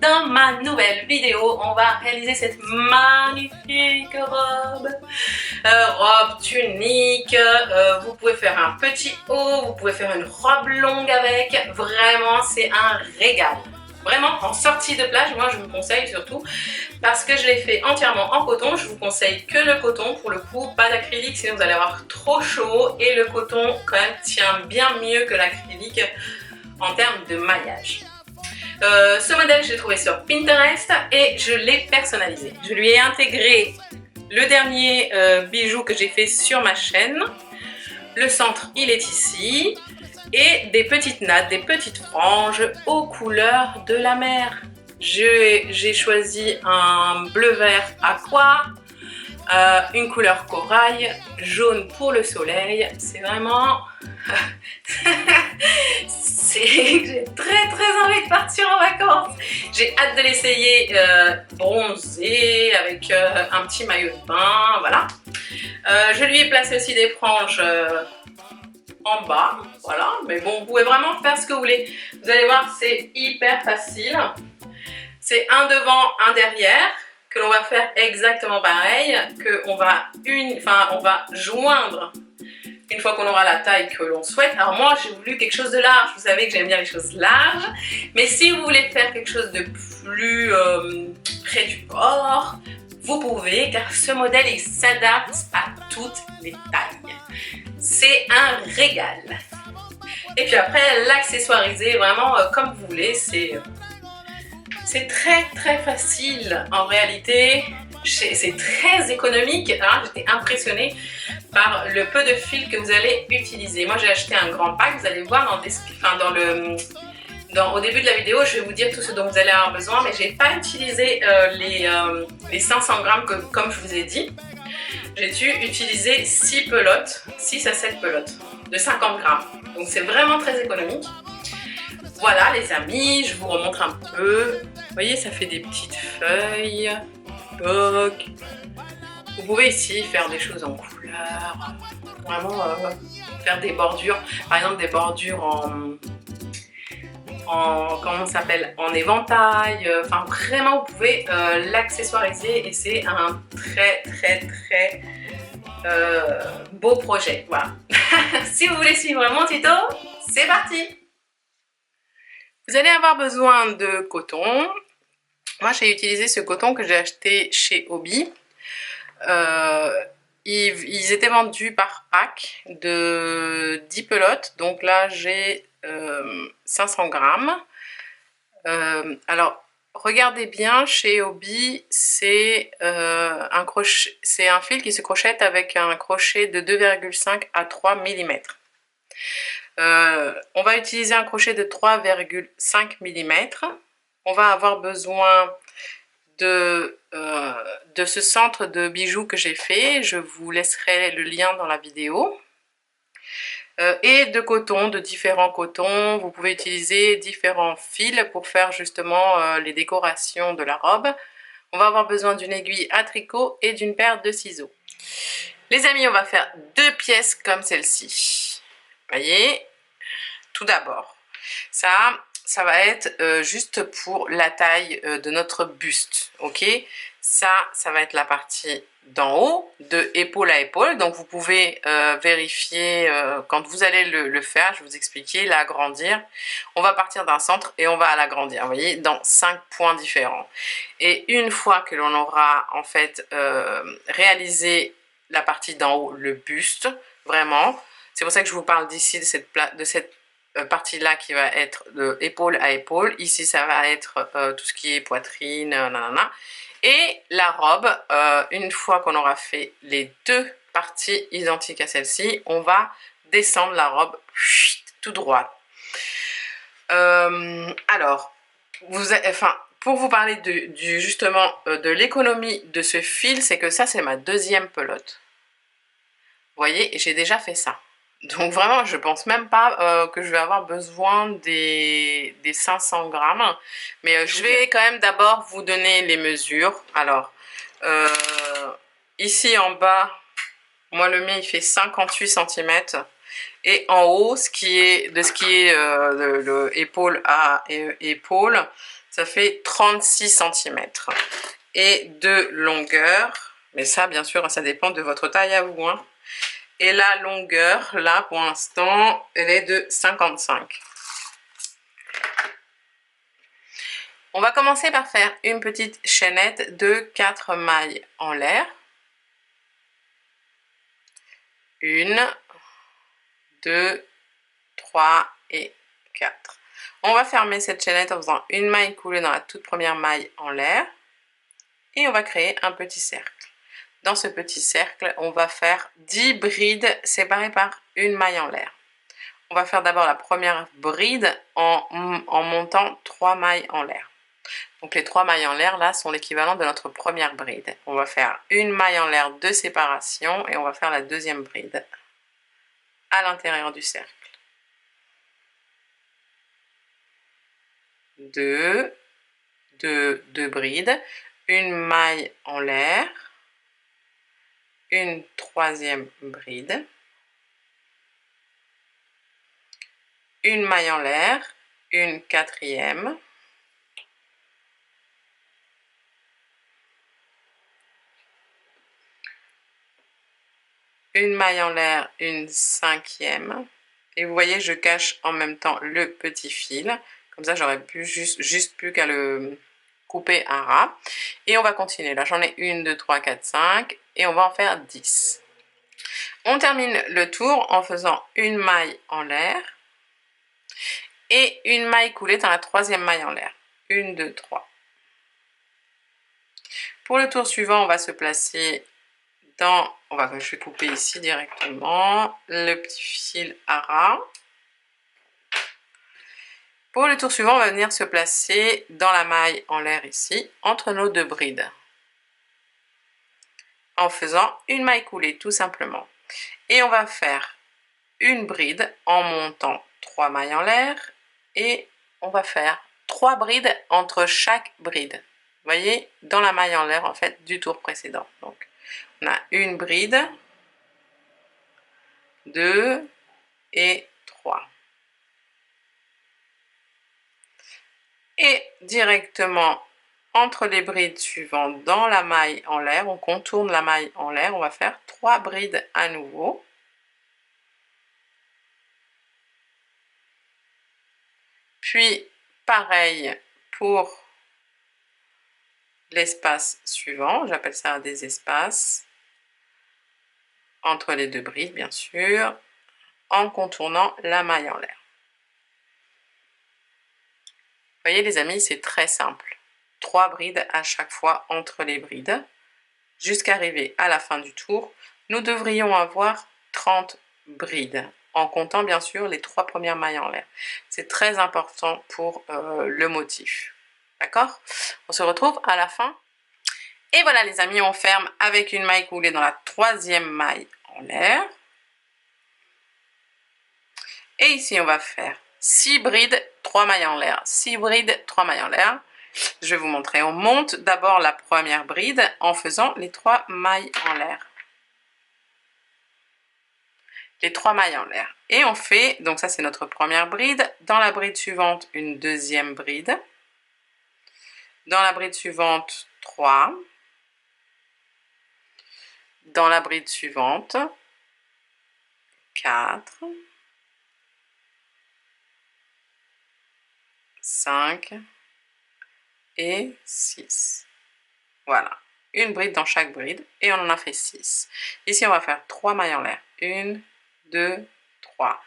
dans ma nouvelle vidéo, on va réaliser cette magnifique robe. Robe, tunique, vous pouvez faire un petit haut, vous pouvez faire une robe longue avec. Vraiment, c'est un régal. Vraiment, en sortie de plage, moi je vous conseille surtout parce que je l'ai fait entièrement en coton. Je vous conseille que le coton pour le coup, pas d'acrylique, sinon vous allez avoir trop chaud. Et le coton quand même tient bien mieux que l'acrylique en termes de maillage. Ce modèle, je l'ai trouvé sur Pinterest et je l'ai personnalisé. Je lui ai intégré le dernier bijou que j'ai fait sur ma chaîne. Le centre, il est ici. Et des petites nattes, des petites franges aux couleurs de la mer. J'ai choisi un bleu-vert aqua, une couleur corail, jaune pour le soleil. C'est vraiment... J'ai très envie de partir en vacances. J'ai hâte de l'essayer bronzé avec un petit maillot de bain, voilà. Je lui ai placé aussi des franges en bas, voilà, mais bon, vous pouvez vraiment faire ce que vous voulez. Vous allez voir, c'est hyper facile. C'est un devant, un derrière, que l'on va faire exactement pareil, on va joindre une fois qu'on aura la taille que l'on souhaite. Alors moi, j'ai voulu quelque chose de large. Vous savez que j'aime bien les choses larges, mais si vous voulez faire quelque chose de plus près du corps, vous pouvez, car ce modèle, il s'adapte à toutes les tailles. C'est un régal. Et puis après, l'accessoiriser vraiment comme vous voulez. C'est très facile en réalité. C'est très économique. Hein. J'étais impressionnée par le peu de fil que vous allez utiliser. Moi, j'ai acheté un grand pack. Vous allez voir au début de la vidéo, je vais vous dire tout ce dont vous allez avoir besoin. Mais j'ai pas utilisé les 500 grammes comme je vous ai dit. J'ai dû utiliser 6 à 7 pelotes de 50 grammes. Donc c'est vraiment très économique. Voilà les amis, je vous remontre un peu. Vous voyez, ça fait des petites feuilles. Donc, vous pouvez ici faire des choses en couleur. Vraiment faire des bordures. Par exemple des bordures comment ça s'appelle, en éventail. Enfin vraiment vous pouvez l'accessoiriser et c'est un très beau projet. Voilà. Si vous voulez suivre mon tuto, c'est parti. Vous allez avoir besoin de coton. Moi j'ai utilisé ce coton que j'ai acheté chez Hobby. Ils étaient vendus par pack de 10 pelotes. Donc là j'ai 500 grammes. Alors, regardez bien, chez Hobby, c'est un fil qui se crochette avec un crochet de 2,5 à 3 mm. On va utiliser un crochet de 3,5 mm. On va avoir besoin de ce centre de bijoux que j'ai fait. Je vous laisserai le lien dans la vidéo. Et de coton, de différents cotons. Vous pouvez utiliser différents fils pour faire justement les décorations de la robe. On va avoir besoin d'une aiguille à tricot et d'une paire de ciseaux. Les amis, on va faire 2 pièces comme celle-ci. Voyez, tout d'abord, ça va être juste pour la taille de notre buste, ok? Ça va être la partie d'en haut, de épaule à épaule. Donc vous pouvez vérifier quand vous allez le faire, je vais vous expliquer, l'agrandir. On va partir d'un centre et on va l'agrandir, vous voyez, dans 5 points différents. Et une fois que l'on aura en fait réalisé la partie d'en haut, le buste, vraiment, c'est pour ça que je vous parle d'ici de cette partie-là qui va être de épaule à épaule. Ici, ça va être tout ce qui est poitrine, nanana. Et la robe, une fois qu'on aura fait les 2 parties identiques à celle-ci, on va descendre la robe tout droit. Alors, pour vous parler justement de l'économie de ce fil, c'est que ça, c'est ma 2e pelote. Vous voyez, j'ai déjà fait ça. Donc vraiment, je pense même pas que je vais avoir besoin des 500 grammes. Mais je vais quand même d'abord vous donner les mesures. Alors, ici en bas, moi le mien il fait 58 cm. Et en haut, de épaule à épaule, ça fait 36 cm. Et de longueur, mais ça bien sûr ça dépend de votre taille à vous, hein. Et la longueur, là pour l'instant, elle est de 55. On va commencer par faire une petite chaînette de 4 mailles en l'air. 1, 2, 3 et 4. On va fermer cette chaînette en faisant une maille coulée dans la toute première maille en l'air. Et on va créer un petit cercle. Dans ce petit cercle, on va faire 10 brides séparées par une maille en l'air. On va faire d'abord la première bride en montant 3 mailles en l'air. Donc les 3 mailles en l'air là sont l'équivalent de notre première bride. On va faire une maille en l'air de séparation et on va faire la deuxième bride à l'intérieur du cercle. 2 brides, une maille en l'air, une troisième bride, une maille en l'air, une quatrième, une maille en l'air, une cinquième, et vous voyez je cache en même temps le petit fil, comme ça j'aurais pu juste plus qu'à le couper à ras, et on va continuer. Là j'en ai 1, 2, 3, 4, 5, et on va en faire 10. On termine le tour en faisant une maille en l'air et une maille coulée dans la troisième maille en l'air. 1, 2, 3. Pour le tour suivant, on va se placer dans... je vais couper ici directement le petit fil à ras. Pour le tour suivant, on va venir se placer dans la maille en l'air ici, entre nos 2 brides, en faisant une maille coulée tout simplement. Et on va faire une bride en montant 3 mailles en l'air et on va faire 3 brides entre chaque bride. Vous voyez, dans la maille en l'air en fait du tour précédent. Donc on a une bride, 2 et 3. Et directement entre les brides suivantes dans la maille en l'air, on contourne la maille en l'air, on va faire 3 brides à nouveau. Puis pareil pour l'espace suivant, j'appelle ça des espaces, entre les 2 brides bien sûr, en contournant la maille en l'air. Vous voyez les amis, c'est très simple. 3 brides à chaque fois entre les brides, jusqu'à arriver à la fin du tour. Nous devrions avoir 30 brides, en comptant bien sûr les 3 premières mailles en l'air. C'est très important pour le motif. D'accord? On se retrouve à la fin. Et voilà les amis, on ferme avec une maille coulée dans la troisième maille en l'air. Et ici on va faire 6 brides, 3 mailles en l'air, 6 brides, 3 mailles en l'air. Je vais vous montrer, on monte d'abord la première bride en faisant les 3 mailles en l'air. Les 3 mailles en l'air. Et on fait, donc ça c'est notre première bride, dans la bride suivante une deuxième bride, dans la bride suivante 3, dans la bride suivante 4, 5 et 6. Voilà, une bride dans chaque bride et on en a fait 6. Ici on va faire 3 mailles en l'air, 1, 2, 3.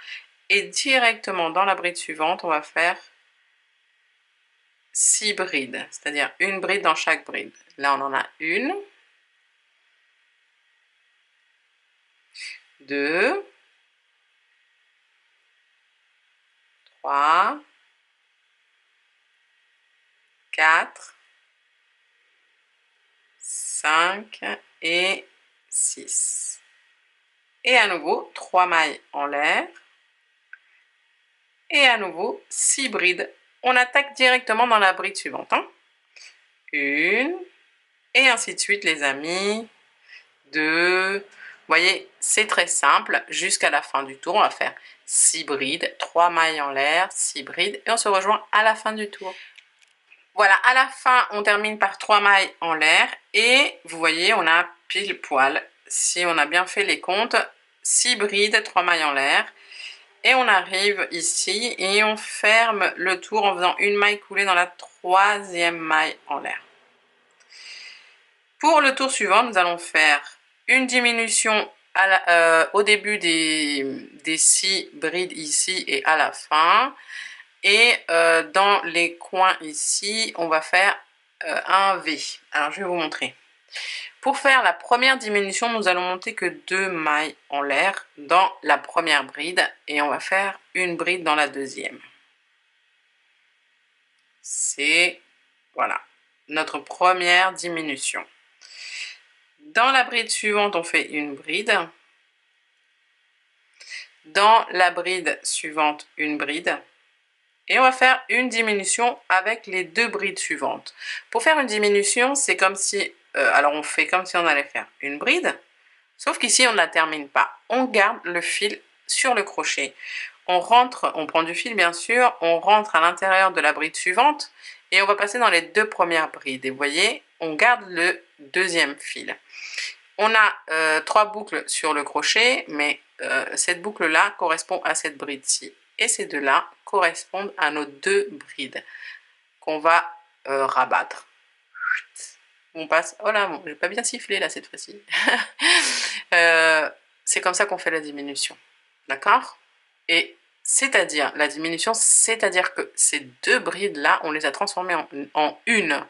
Et directement dans la bride suivante, on va faire 6 brides, c'est-à-dire une bride dans chaque bride. Là on en a 1, 2, 3, 4, 5 et 6. Et à nouveau 3 mailles en l'air. Et à nouveau 6 brides. On attaque directement dans la bride suivante. Hein. 1, et ainsi de suite les amis. 2. Vous voyez, c'est très simple. Jusqu'à la fin du tour, on va faire 6 brides, 3 mailles en l'air, 6 brides. Et on se rejoint à la fin du tour. Voilà, à la fin, on termine par 3 mailles en l'air et vous voyez, on a pile poil, si on a bien fait les comptes, 6 brides, 3 mailles en l'air. Et on arrive ici et on ferme le tour en faisant une maille coulée dans la 3e maille en l'air. Pour le tour suivant, nous allons faire une diminution au début des 6 brides ici et à la fin. Et dans les coins ici, on va faire un V. Alors je vais vous montrer. Pour faire la première diminution, nous allons monter que 2 mailles en l'air dans la première bride et on va faire une bride dans la deuxième. C'est, voilà, notre première diminution. Dans la bride suivante, on fait une bride. Dans la bride suivante, une bride. Et on va faire une diminution avec les 2 brides suivantes. Pour faire une diminution, c'est comme si, alors on fait comme si on allait faire une bride, sauf qu'ici on ne la termine pas. On garde le fil sur le crochet. On rentre, on prend du fil bien sûr, on rentre à l'intérieur de la bride suivante et on va passer dans les 2 premières brides. Et vous voyez, on garde le deuxième fil. On a 3 boucles sur le crochet, mais cette boucle-là correspond à cette bride-ci. Et ces deux-là correspondent à nos 2 brides qu'on va rabattre. On passe, oh là, bon, j'ai pas bien sifflé là cette fois-ci. C'est comme ça qu'on fait la diminution, d'accord? Et c'est-à-dire, la diminution, c'est-à-dire que ces 2 brides-là, on les a transformées en une.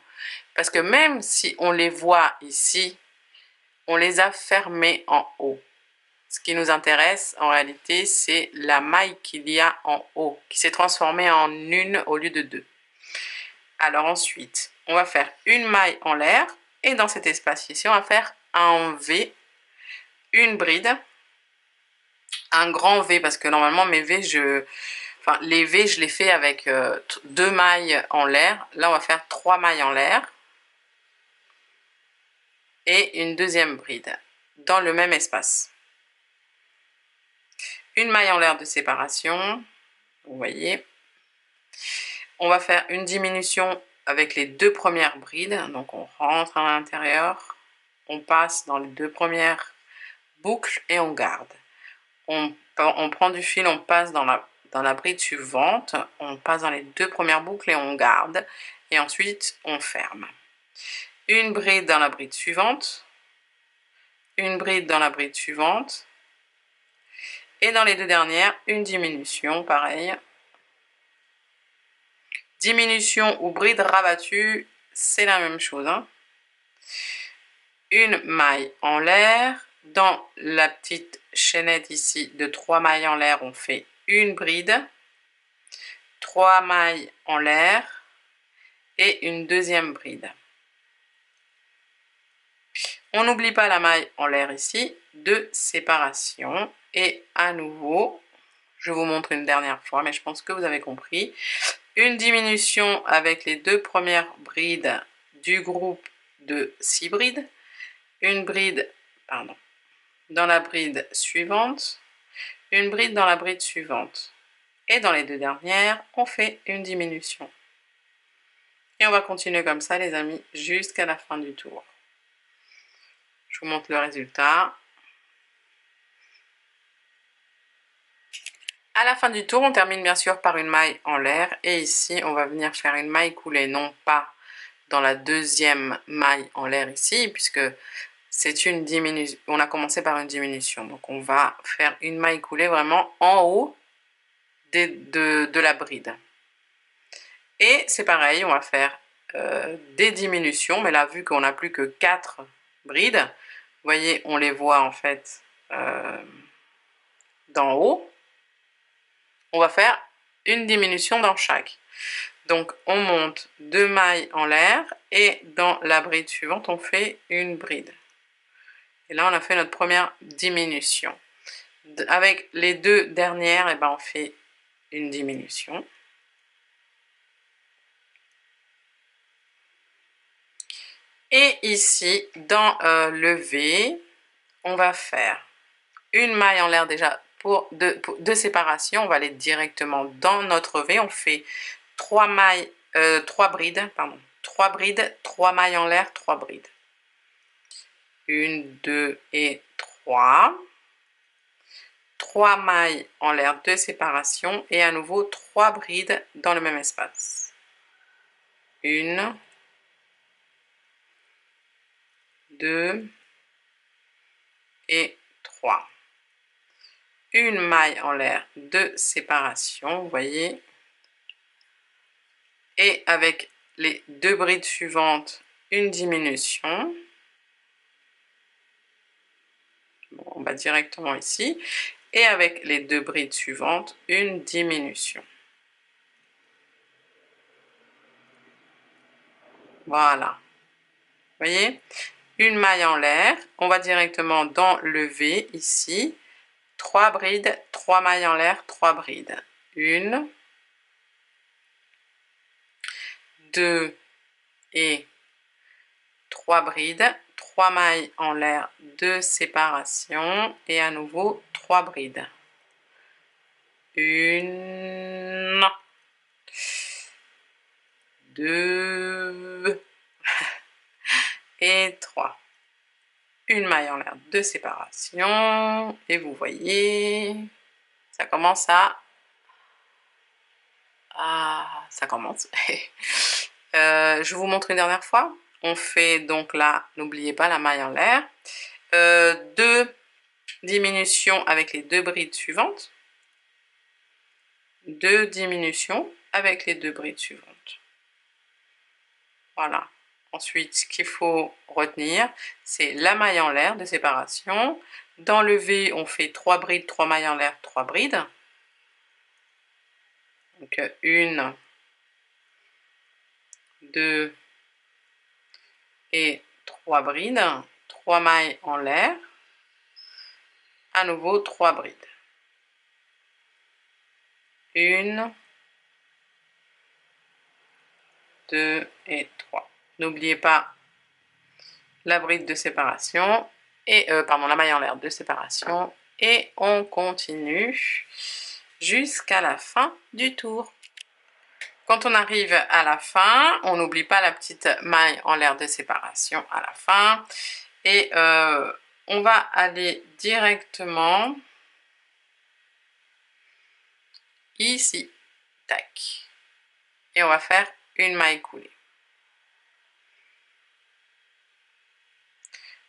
Parce que même si on les voit ici, on les a fermées en haut. Ce qui nous intéresse, en réalité, c'est la maille qu'il y a en haut, qui s'est transformée en une au lieu de 2. Alors ensuite, on va faire une maille en l'air, et dans cet espace ici, on va faire un V, une bride, un grand V, parce que normalement, mes V, les V, je les fais avec 2 mailles en l'air. Là, on va faire 3 mailles en l'air, et une deuxième bride, dans le même espace. Une maille en l'air de séparation, vous voyez. On va faire une diminution avec les 2 premières brides, donc on rentre à l'intérieur, on passe dans les 2 premières boucles et on garde. On prend du fil, on passe dans la bride suivante, on passe dans les 2 premières boucles et on garde, et ensuite on ferme. Une bride dans la bride suivante, une bride dans la bride suivante, et dans les 2 dernières, une diminution, pareil. Diminution ou bride rabattue, c'est la même chose, hein. Une maille en l'air. Dans la petite chaînette ici de 3 mailles en l'air, on fait une bride, 3 mailles en l'air et une deuxième bride. On n'oublie pas la maille en l'air ici de séparation. Et à nouveau, je vous montre une dernière fois, mais je pense que vous avez compris. Une diminution avec les 2 premières brides du groupe de 6 brides. Une bride, pardon, dans la bride suivante, une bride dans la bride suivante. Et dans les 2 dernières, on fait une diminution. Et on va continuer comme ça, les amis, jusqu'à la fin du tour. Je vous montre le résultat. À la fin du tour, on termine bien sûr par une maille en l'air. Et ici, on va venir faire une maille coulée, non pas dans la deuxième maille en l'air ici, puisque c'est une diminution. On a commencé par une diminution. Donc on va faire une maille coulée vraiment en haut de la bride. Et c'est pareil, on va faire des diminutions, mais là, vu qu'on n'a plus que 4 brides, vous voyez, on les voit en fait d'en haut. On va faire une diminution dans chaque. Donc on monte 2 mailles en l'air et dans la bride suivante, on fait une bride. Et là, on a fait notre première diminution. Avec les 2 dernières, et ben, on fait une diminution. Et ici, dans le V, on va faire une maille en l'air déjà de séparation. On va aller directement dans notre V. On fait 3 mailles 3 brides, pardon. 3 brides, 3 mailles en l'air, 3 brides. 1, 2 et 3. 3 mailles en l'air de séparation et à nouveau 3 brides dans le même espace. 1, 2 et 3. Une maille en l'air de séparation, vous voyez. Et avec les 2 brides suivantes, une diminution. Bon, on va directement ici. Et avec les 2 brides suivantes, une diminution. Voilà. Vous voyez? Une maille en l'air. On va directement dans le V ici. 3 brides, 3 mailles en l'air, 3 brides. 1, 2 et 3 brides. 3 mailles en l'air de séparation et à nouveau 3 brides. 1, 2 et 3. Une maille en l'air de séparation et vous voyez, ça commence ça commence. Je vous montre une dernière fois. On fait donc là, n'oubliez pas la maille en l'air. 2 diminutions avec les 2 brides suivantes. 2 diminutions avec les 2 brides suivantes. Voilà. Ensuite, ce qu'il faut retenir, c'est la maille en l'air de séparation. Dans le V, on fait 3 brides, 3 mailles en l'air, 3 brides. Donc 1, 2 et 3 brides. 3 mailles en l'air. À nouveau 3 brides. 1, 2 et 3. N'oubliez pas la bride de séparation et pardon, la maille en l'air de séparation et on continue jusqu'à la fin du tour. Quand on arrive à la fin, on n'oublie pas la petite maille en l'air de séparation à la fin et on va aller directement ici, tac, et on va faire une maille coulée.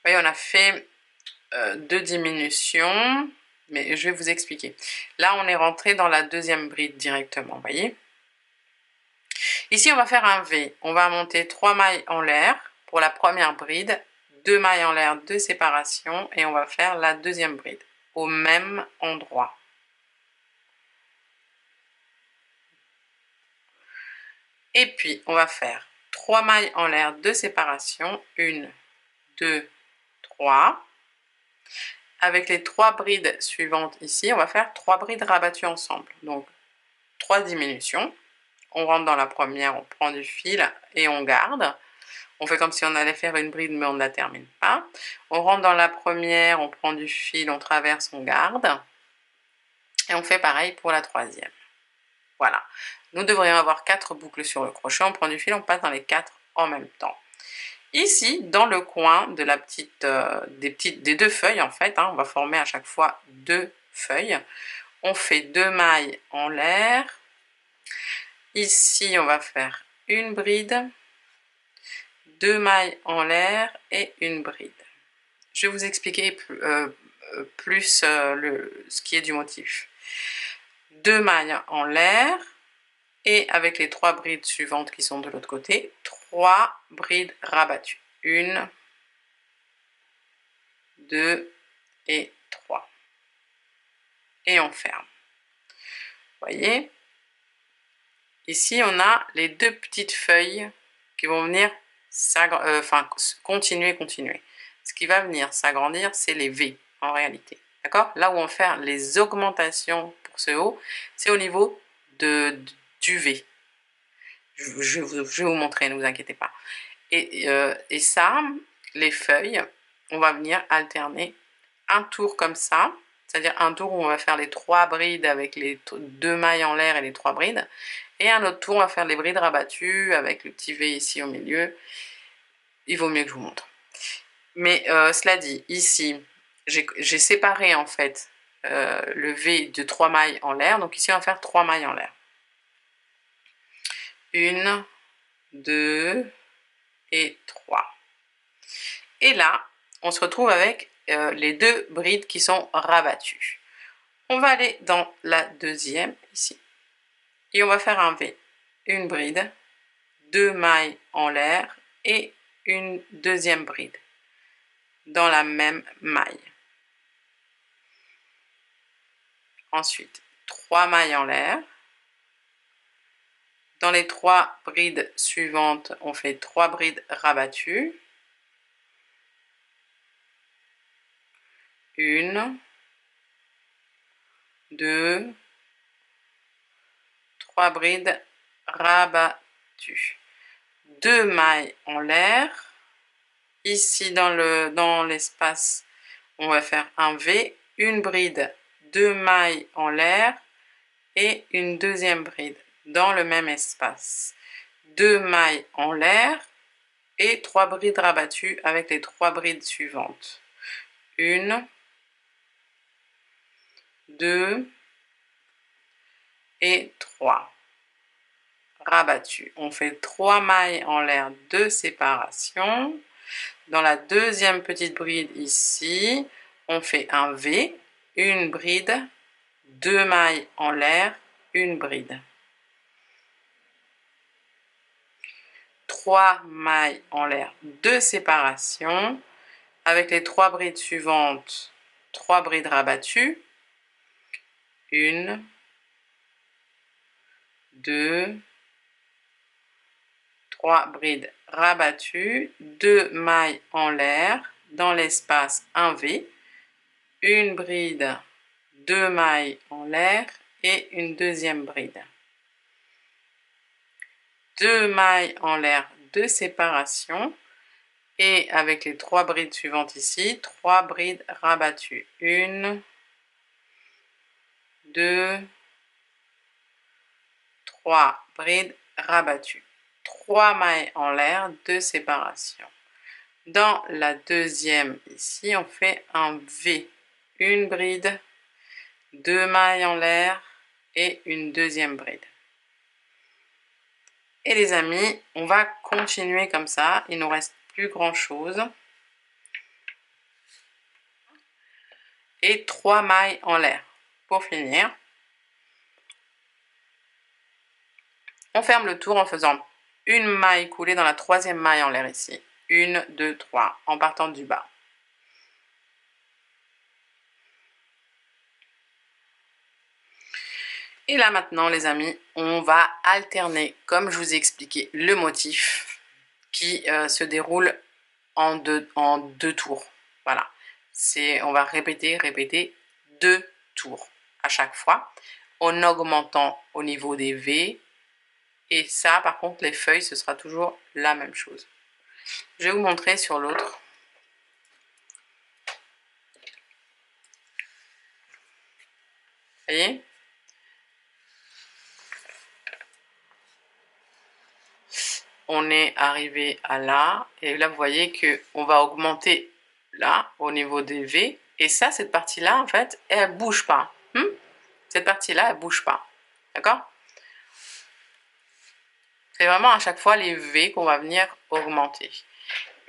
Vous voyez, on a fait 2 diminutions, mais je vais vous expliquer. Là, on est rentré dans la deuxième bride directement, vous voyez. Ici, on va faire un V. On va monter 3 mailles en l'air pour la première bride, 2 mailles en l'air de séparation et on va faire la deuxième bride au même endroit. Et puis, on va faire 3 mailles en l'air de séparation, 1, 2, 3. Avec les 3 brides suivantes ici, on va faire 3 brides rabattues ensemble. Donc, 3 diminutions. On rentre dans la première, on prend du fil et on garde. On fait comme si on allait faire une bride, mais on ne la termine pas. On rentre dans la première, on prend du fil, on traverse, on garde. Et on fait pareil pour la troisième. Voilà. Nous devrions avoir 4 boucles sur le crochet. On prend du fil, on passe dans les 4 en même temps. Ici, dans le coin de la petite, des 2 feuilles, en fait, on va former à chaque fois 2 feuilles. On fait 2 mailles en l'air. Ici, on va faire une bride, 2 mailles en l'air et une bride. Je vais vous expliquer plus ce qui est du motif. 2 mailles en l'air et avec les 3 brides suivantes qui sont de l'autre côté, 3 brides rabattues. 1, 2 et 3. Et on ferme. Vous voyez? Ici, on a les 2 petites feuilles qui vont venir continuer. Ce qui va venir s'agrandir, c'est les V en réalité. D'accord? Là où on va faire les augmentations pour ce haut, c'est au niveau du V. Je vais vous montrer, ne vous inquiétez pas. Et ça, les feuilles, on va venir alterner un tour comme ça. c'est-à-dire un tour où on va faire les 3 brides avec les 2 mailles en l'air et les 3 brides, et un autre tour on va faire les brides rabattues avec le petit V ici au milieu. Il vaut mieux que je vous montre. Mais cela dit, ici, j'ai séparé en fait le V de 3 mailles en l'air, donc ici on va faire 3 mailles en l'air. 1, 2 et 3. Et là, on se retrouve avec les 2 brides qui sont rabattues. On va aller dans la deuxième, ici, et on va faire un V. Une bride, 2 mailles en l'air et une deuxième bride dans la même maille. Ensuite, 3 mailles en l'air. Dans les 3 brides suivantes, on fait 3 brides rabattues. 1, 2, 3 brides rabattues. 2 mailles en l'air. Ici, dans l'espace, on va faire un V, une bride, 2 mailles en l'air et une deuxième bride dans le même espace. 2 mailles en l'air et 3 brides rabattues avec les 3 brides suivantes. 1, 2 et 3. Rabattues. On fait 3 mailles en l'air de séparation. Dans la deuxième petite bride ici, on fait un V, une bride, 2 mailles en l'air, une bride. 3 mailles en l'air de séparation. Avec les 3 brides suivantes, 3 brides rabattues. 1, 2, 3 brides rabattues, 2 mailles en l'air, dans l'espace un V, une bride, 2 mailles en l'air et une deuxième bride. 2 mailles en l'air de séparation et avec les 3 brides suivantes ici, 3 brides rabattues. 1, 2, 3 brides rabattues. 3 mailles en l'air de séparation. Dans la deuxième ici, on fait un V. Une bride, 2 mailles en l'air et une deuxième bride. Et les amis, on va continuer comme ça. Il ne nous reste plus grand chose. Et 3 mailles en l'air. Pour finir, on ferme le tour en faisant une maille coulée dans la troisième maille en l'air ici. 1, 2, 3, en partant du bas. Et là maintenant les amis, on va alterner, comme je vous ai expliqué, le motif qui se déroule en deux tours. Voilà, on va répéter 2 tours à chaque fois, en augmentant au niveau des V. Et ça, par contre, les feuilles, ce sera toujours la même chose. Je vais vous montrer sur l'autre. Vous voyez ? On est arrivé à là, et là vous voyez que on va augmenter là au niveau des V, et ça, cette partie-là, en fait, elle bouge pas. Cette partie-là, elle bouge pas. D'accord? C'est vraiment à chaque fois les V qu'on va venir augmenter.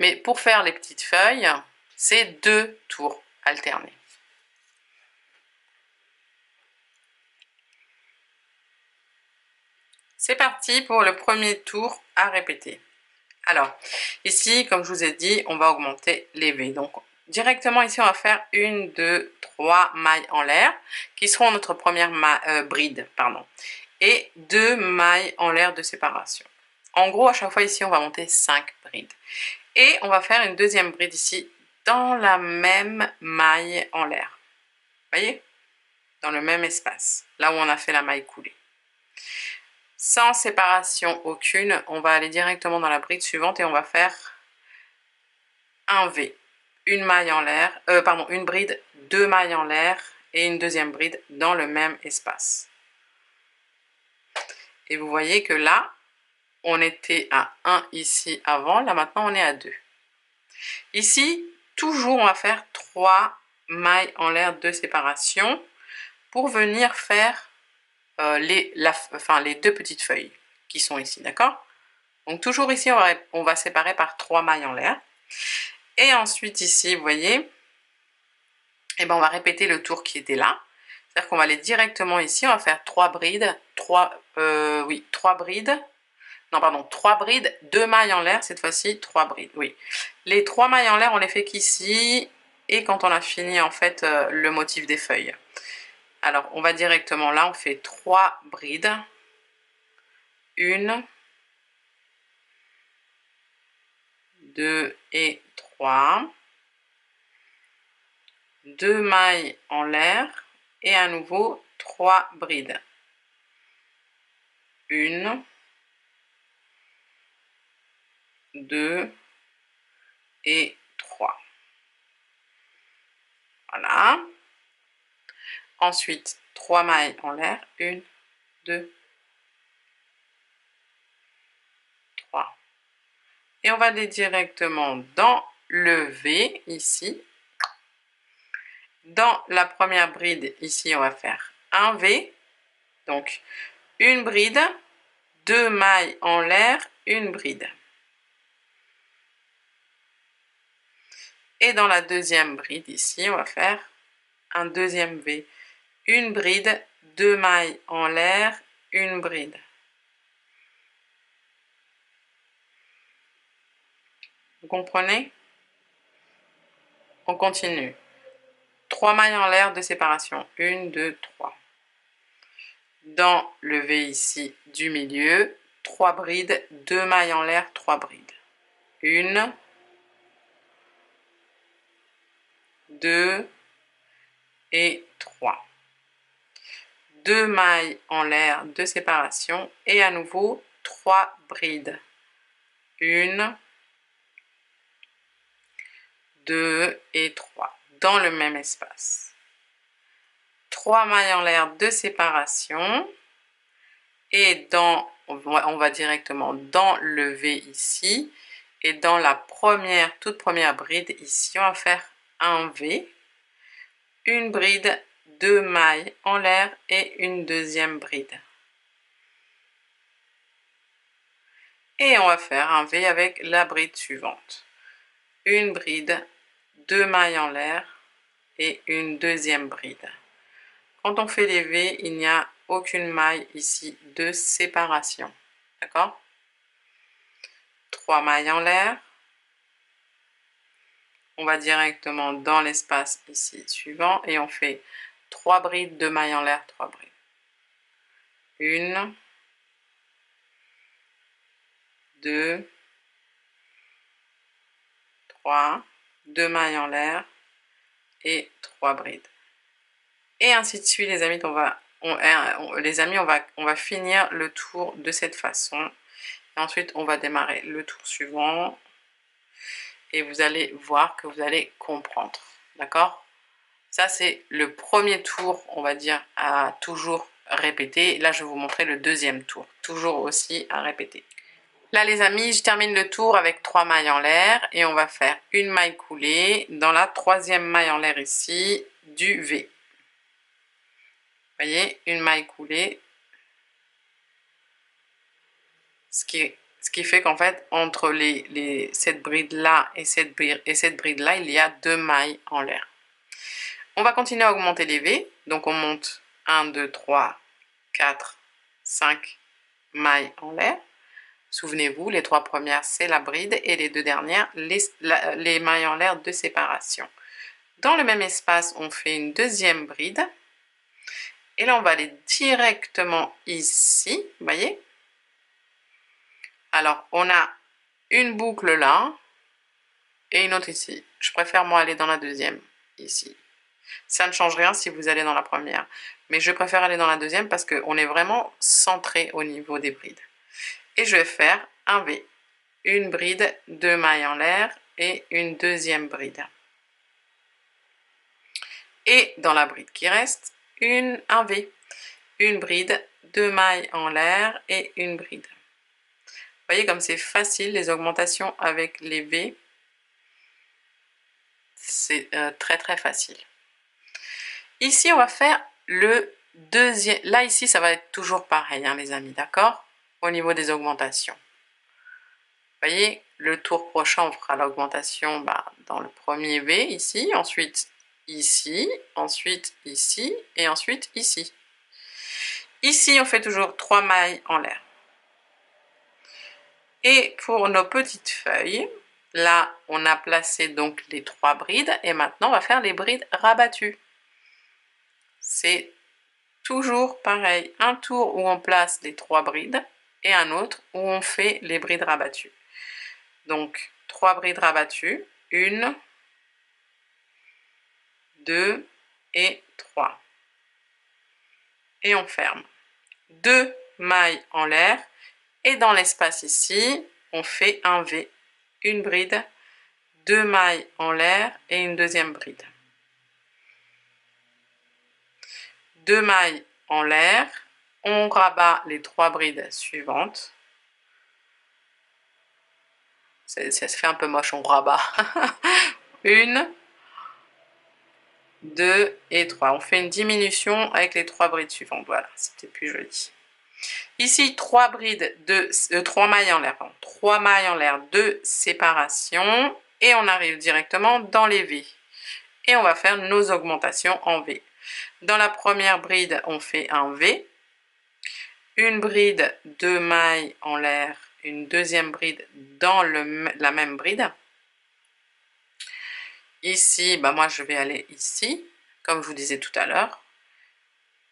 Mais pour faire les petites feuilles, c'est 2 tours alternés. C'est parti pour le premier tour à répéter. Alors, ici, comme je vous ai dit, on va augmenter les V. Donc, directement ici, on va faire 1, 2, 3 mailles en l'air, qui seront notre première bride, pardon, et 2 mailles en l'air de séparation. En gros, à chaque fois ici, on va monter 5 brides. Et on va faire une deuxième bride ici, dans la même maille en l'air. Vous voyez? Dans le même espace, là où on a fait la maille coulée. Sans séparation aucune, on va aller directement dans la bride suivante et on va faire un V. Une maille en l'air, une bride, 2 mailles en l'air et une deuxième bride dans le même espace. Et vous voyez que là, on était à 1 ici avant, là maintenant on est à 2. Ici, toujours on va faire 3 mailles en l'air de séparation pour venir faire les 2 petites feuilles qui sont ici, d'accord? Donc toujours ici, on va séparer par 3 mailles en l'air. Et ensuite ici, vous voyez, eh ben, on va répéter le tour qui était là. C'est-à-dire qu'on va aller directement ici, on va faire 3 brides, 3 brides, non pardon, 3 brides, 2 mailles en l'air, cette fois-ci 3 brides, oui. Les 3 mailles en l'air, on les fait qu'ici, et quand on a fini en fait le motif des feuilles. Alors, on va directement là, on fait 3 brides, 1, 2 et 3, 2 mailles en l'air, et à nouveau 3 brides. 1, 2 et 3. Voilà. Ensuite, 3 mailles en l'air. 1, 2, 3. Et on va aller directement dans le V, ici. Dans la première bride, ici, on va faire un V. Donc, une bride, 2 mailles en l'air, une bride. Et dans la deuxième bride, ici, on va faire un deuxième V. Une bride, 2 mailles en l'air, une bride. Vous comprenez? On continue. 3 mailles en l'air de séparation. 1, 2, 3. Dans le V ici du milieu, 3 brides, 2 mailles en l'air, 3 brides. 1, 2 et 3. 2 mailles en l'air de séparation et à nouveau 3 brides. 1, 2 et 3 dans le même espace. 3 mailles en l'air de séparation et on va directement dans le V ici et dans la toute première bride ici, on va faire un V, une bride, 2 mailles en l'air et une deuxième bride. Et on va faire un V avec la bride suivante. Une bride, 2 mailles en l'air et une deuxième bride. Quand on fait les V, il n'y a aucune maille ici de séparation. D'accord? 3 mailles en l'air. On va directement dans l'espace ici suivant et on fait 3 brides, 2 mailles en l'air, 3 brides. 1, 2, 3, 2 mailles en l'air et 3 brides. Et ainsi de suite les amis, on va finir le tour de cette façon. Et ensuite on va démarrer le tour suivant. Et vous allez voir que vous allez comprendre. D'accord? Ça, c'est le premier tour, on va dire, à toujours répéter. Là, je vais vous montrer le deuxième tour. Toujours aussi à répéter. Là, les amis, je termine le tour avec 3 mailles en l'air. Et on va faire une maille coulée dans la troisième maille en l'air ici du V. Vous voyez, une maille coulée. Ce qui fait qu'en fait, entre cette bride-là et cette bride-là, il y a 2 mailles en l'air. On va continuer à augmenter les V. Donc, on monte 1, 2, 3, 4, 5 mailles en l'air. Souvenez-vous, les 3 premières, c'est la bride et les 2 dernières, les mailles en l'air de séparation. Dans le même espace, on fait une deuxième bride. Et là, on va aller directement ici, vous voyez? Alors, on a une boucle là et une autre ici. Je préfère, moi, aller dans la deuxième, ici. Ça ne change rien si vous allez dans la première. Mais je préfère aller dans la deuxième parce qu'on est vraiment centré au niveau des brides. Et je vais faire un V. Une bride, 2 mailles en l'air et une deuxième bride. Et dans la bride qui reste, un V. Une bride, 2 mailles en l'air et une bride. Vous voyez comme c'est facile, les augmentations avec les V. C'est très très facile. Ici, on va faire le deuxième. Là, ici, ça va être toujours pareil, hein, les amis, d'accord? Au niveau des augmentations. Vous voyez, le tour prochain, on fera l'augmentation dans le premier V, ici, ensuite ici, ensuite ici, et ensuite ici. Ici, on fait toujours 3 mailles en l'air. Et pour nos petites feuilles, là, on a placé donc les 3 brides, et maintenant, on va faire les brides rabattues. C'est toujours pareil, un tour où on place les 3 brides, et un autre où on fait les brides rabattues. Donc, 3 brides rabattues, 1, 2 et 3. Et on ferme. 2 mailles en l'air, et dans l'espace ici, on fait un V, une bride, 2 mailles en l'air et une deuxième bride. 2 mailles en l'air, on rabat les 3 brides suivantes. Ça se fait un peu moche, on rabat. 1, 2 et 3. On fait une diminution avec les 3 brides suivantes. Voilà, c'était plus joli. Ici, 3 brides de 3 mailles en l'air, 3 mailles en l'air de séparation, et on arrive directement dans les V. Et on va faire nos augmentations en V. Dans la première bride, on fait un V, une bride, 2 mailles en l'air, une deuxième bride dans la même bride. Ici, moi je vais aller ici, comme je vous disais tout à l'heure,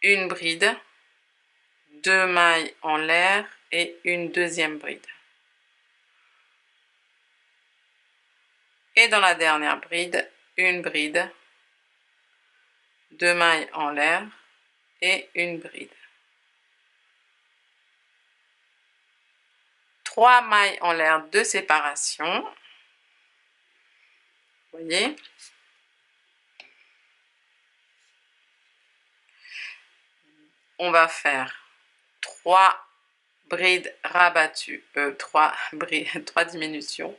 une bride, 2 mailles en l'air et une deuxième bride. Et dans la dernière bride, une bride, 2 mailles en l'air et une bride. 3 mailles en l'air de séparation. Vous voyez? On va faire 3 brides rabattues, 3 diminutions.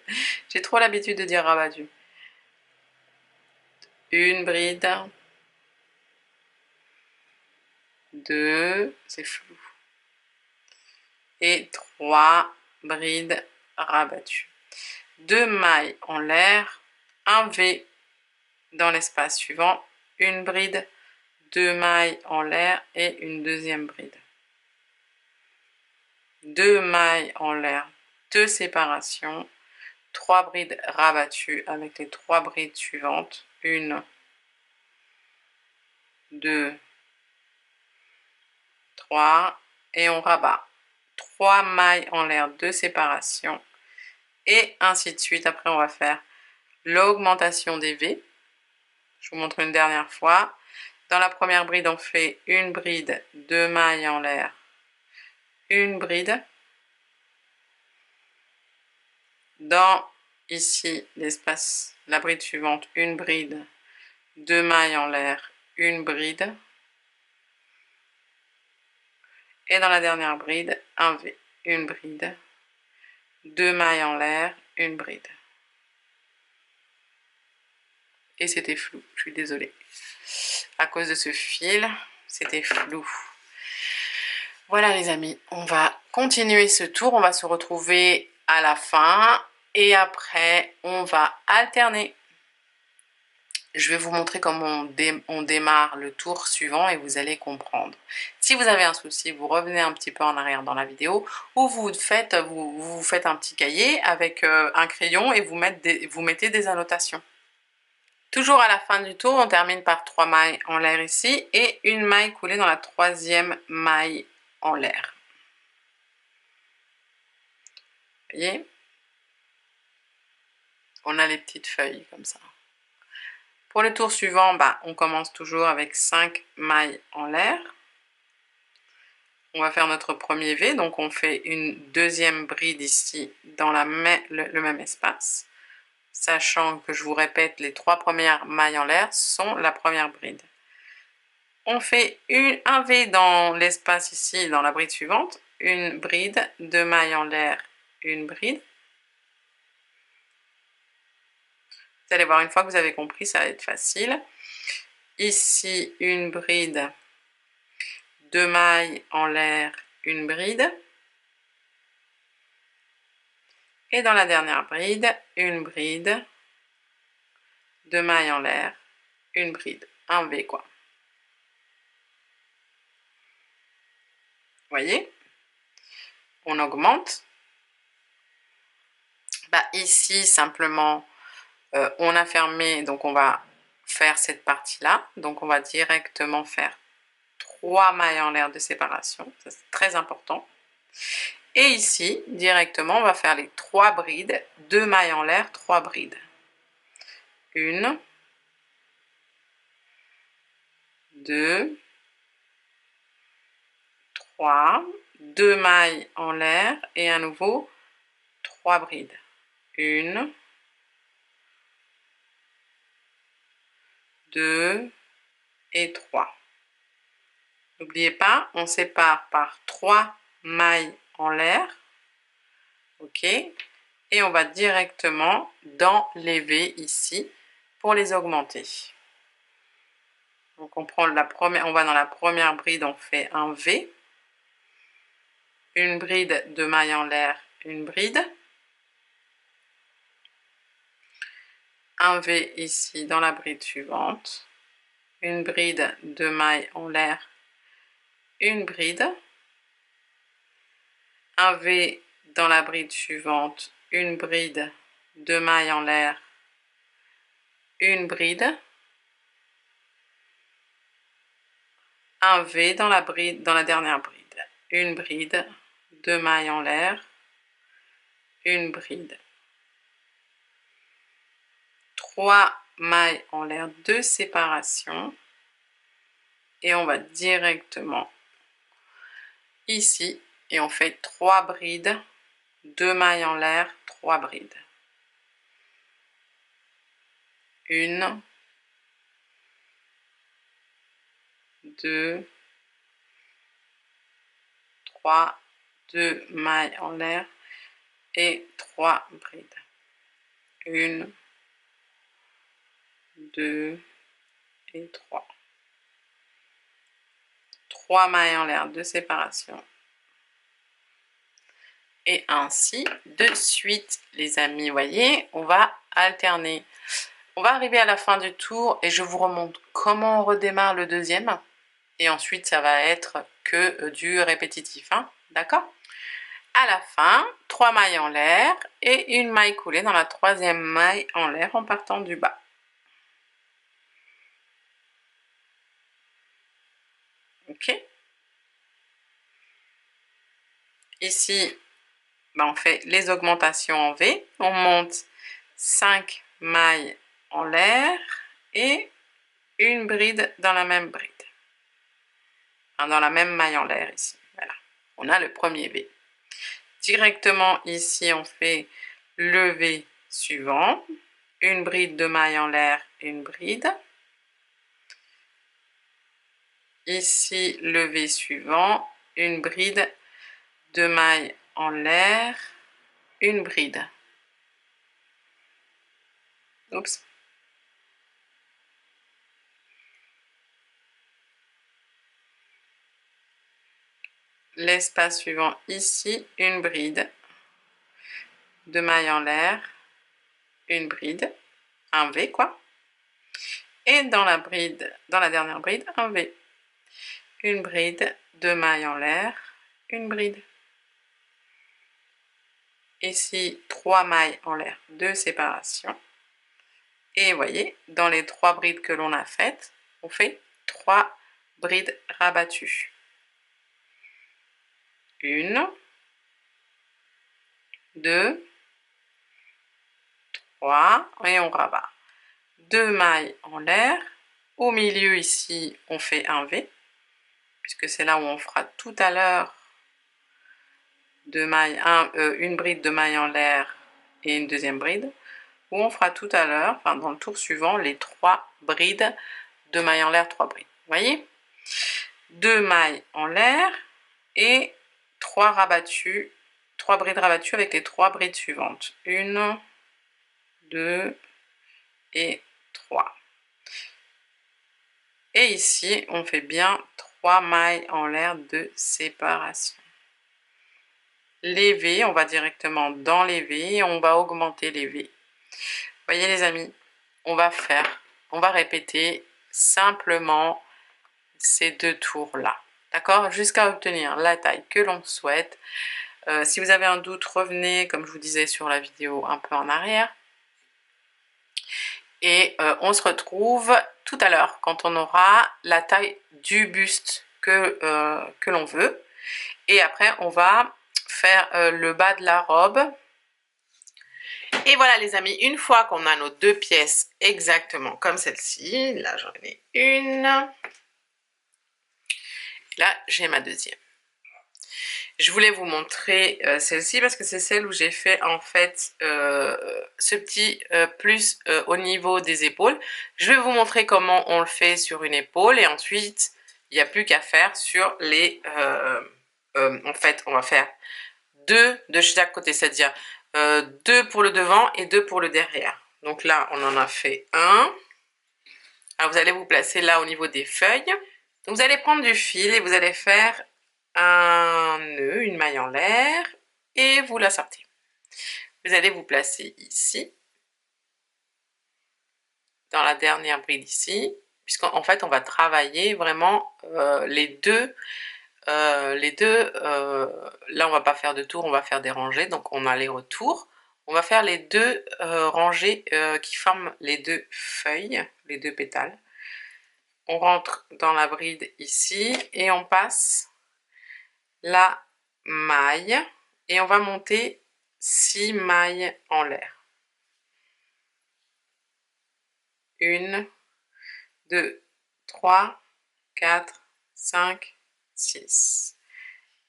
J'ai trop l'habitude de dire rabattues. Une bride, 2, c'est flou, et 3 brides rabattues. 2 mailles en l'air, un V dans l'espace suivant, une bride, 2 mailles en l'air et une deuxième bride. 2 mailles en l'air de séparation, 3 brides rabattues avec les 3 brides suivantes, 1, 2, 3, et on rabat. 3 mailles en l'air de séparation, et ainsi de suite. Après, on va faire l'augmentation des V. Je vous montre une dernière fois. Dans la première bride, on fait une bride, 2 mailles en l'air, une bride. Dans ici l'espace, la bride suivante, une bride, 2 mailles en l'air, une bride. Et dans la dernière bride, un V, une bride, 2 mailles en l'air, une bride. Et c'était flou, je suis désolée. À cause de ce fil, c'était flou. Voilà les amis, on va continuer ce tour, on va se retrouver à la fin et après on va alterner. Je vais vous montrer comment on démarre le tour suivant et vous allez comprendre. Si vous avez un souci, vous revenez un petit peu en arrière dans la vidéo ou vous faites un petit cahier avec un crayon et vous mettez des annotations. Toujours à la fin du tour, on termine par 3 mailles en l'air ici et une maille coulée dans la 3e maille en l'air. Vous voyez? On a les petites feuilles comme ça. Pour le tour suivant, on commence toujours avec 5 mailles en l'air. On va faire notre premier V, donc on fait une deuxième bride ici dans le même espace. sachant que je vous répète, les 3 premières mailles en l'air sont la première bride. On fait un V dans l'espace ici, dans la bride suivante, une bride, 2 mailles en l'air, une bride. Vous allez voir, une fois que vous avez compris, ça va être facile. Ici, une bride, 2 mailles en l'air, une bride. Et dans la dernière bride, une bride, 2 mailles en l'air, une bride. Un V quoi. Vous voyez? On augmente. Bah, ici, simplement, on a fermé, donc on va faire cette partie-là. Donc on va directement faire 3 mailles en l'air de séparation. C'est très important. Et ici, directement, on va faire les 3 brides, 2 mailles en l'air, 3 brides. 1, 2, 3, 2 mailles en l'air et à nouveau 3 brides. 1, 2 et 3. N'oubliez pas, on sépare par 3 mailles en l'air. OK. Et on va directement dans les V ici pour les augmenter. Donc on prend la première, on va dans la première bride, on fait un V. Une bride de mailles en l'air, une bride. Un V ici dans la bride suivante. Une bride de mailles en l'air, une bride. Un V dans la bride suivante, une bride, 2 mailles en l'air, une bride. Un V dans la dernière bride, une bride, 2 mailles en l'air, une bride. 3 mailles en l'air de séparation. Et on va directement ici et on fait 3 brides, 2 mailles en l'air, 3 brides. 1, 2, 3, 2 mailles en l'air et 3 brides. 1, 2 et 3. 3 mailles en l'air de séparation. Et ainsi de suite, les amis. Vous voyez, on va alterner. On va arriver à la fin du tour et je vous remontre comment on redémarre le deuxième. Et ensuite, ça va être que du répétitif. Hein, d'accord? À la fin, 3 mailles en l'air et une maille coulée dans la troisième maille en l'air en partant du bas. Ok? Ici, ben on fait les augmentations en V. On monte 5 mailles en l'air et une bride dans la même bride. Enfin, dans la même maille en l'air ici. Voilà. On a le premier V. Directement ici, on fait le V suivant. Une bride de maille en l'air et une bride. Ici, le V suivant. Une bride de maille en l'air, une bride. Oups. L'espace suivant ici, une bride, 2 mailles en l'air, une bride, un V quoi. Et dans la bride, dans la dernière bride, un V. Une bride, 2 mailles en l'air, une bride. Ici, 3 mailles en l'air de séparation. Et vous voyez, dans les 3 brides que l'on a faites, on fait 3 brides rabattues. 1, 2, 3, et on rabat. 2 mailles en l'air. Au milieu ici, on fait un V, puisque c'est là où on fera tout à l'heure une bride de mailles en l'air et une deuxième bride. où on fera tout à l'heure, enfin dans le tour suivant, les 3 brides de mailles en l'air, 3 brides. Vous voyez? 2 mailles en l'air et 3 rabattus, 3 brides rabattues avec les 3 brides suivantes. 1, 2 et 3. Et ici, on fait bien 3 mailles en l'air de séparation. Les V, on va directement dans les V et on va augmenter les V. Vous voyez les amis, on va répéter simplement ces 2 tours-là. D'accord? Jusqu'à obtenir la taille que l'on souhaite. Si vous avez un doute, revenez, comme je vous disais sur la vidéo, un peu en arrière. Et on se retrouve tout à l'heure quand on aura la taille du buste que l'on veut. Et après, on va faire le bas de la robe. Et voilà les amis, une fois qu'on a nos 2 pièces exactement comme celle-ci, là j'en ai une, là j'ai ma deuxième. Je voulais vous montrer celle-ci parce que c'est celle où j'ai fait en fait ce petit plus au niveau des épaules. Je vais vous montrer comment on le fait sur une épaule et ensuite il n'y a plus qu'à faire sur les... en fait on va faire 2 de chaque côté, c'est-à-dire 2 pour le devant et 2 pour le derrière. Donc là on en a fait un. Alors vous allez vous placer là au niveau des feuilles. Donc vous allez prendre du fil et vous allez faire un nœud, une maille en l'air et vous la sortez. Vous allez vous placer ici, dans la dernière bride ici, puisqu'en fait on va travailler vraiment les deux, là on va pas faire de tour, on va faire des rangées, donc on a les retours. On va faire les 2 rangées qui forment les 2 feuilles, les 2 pétales. On rentre dans la bride ici et on passe la maille et on va monter 6 mailles en l'air. 1, 2, 3, 4, 5, 6.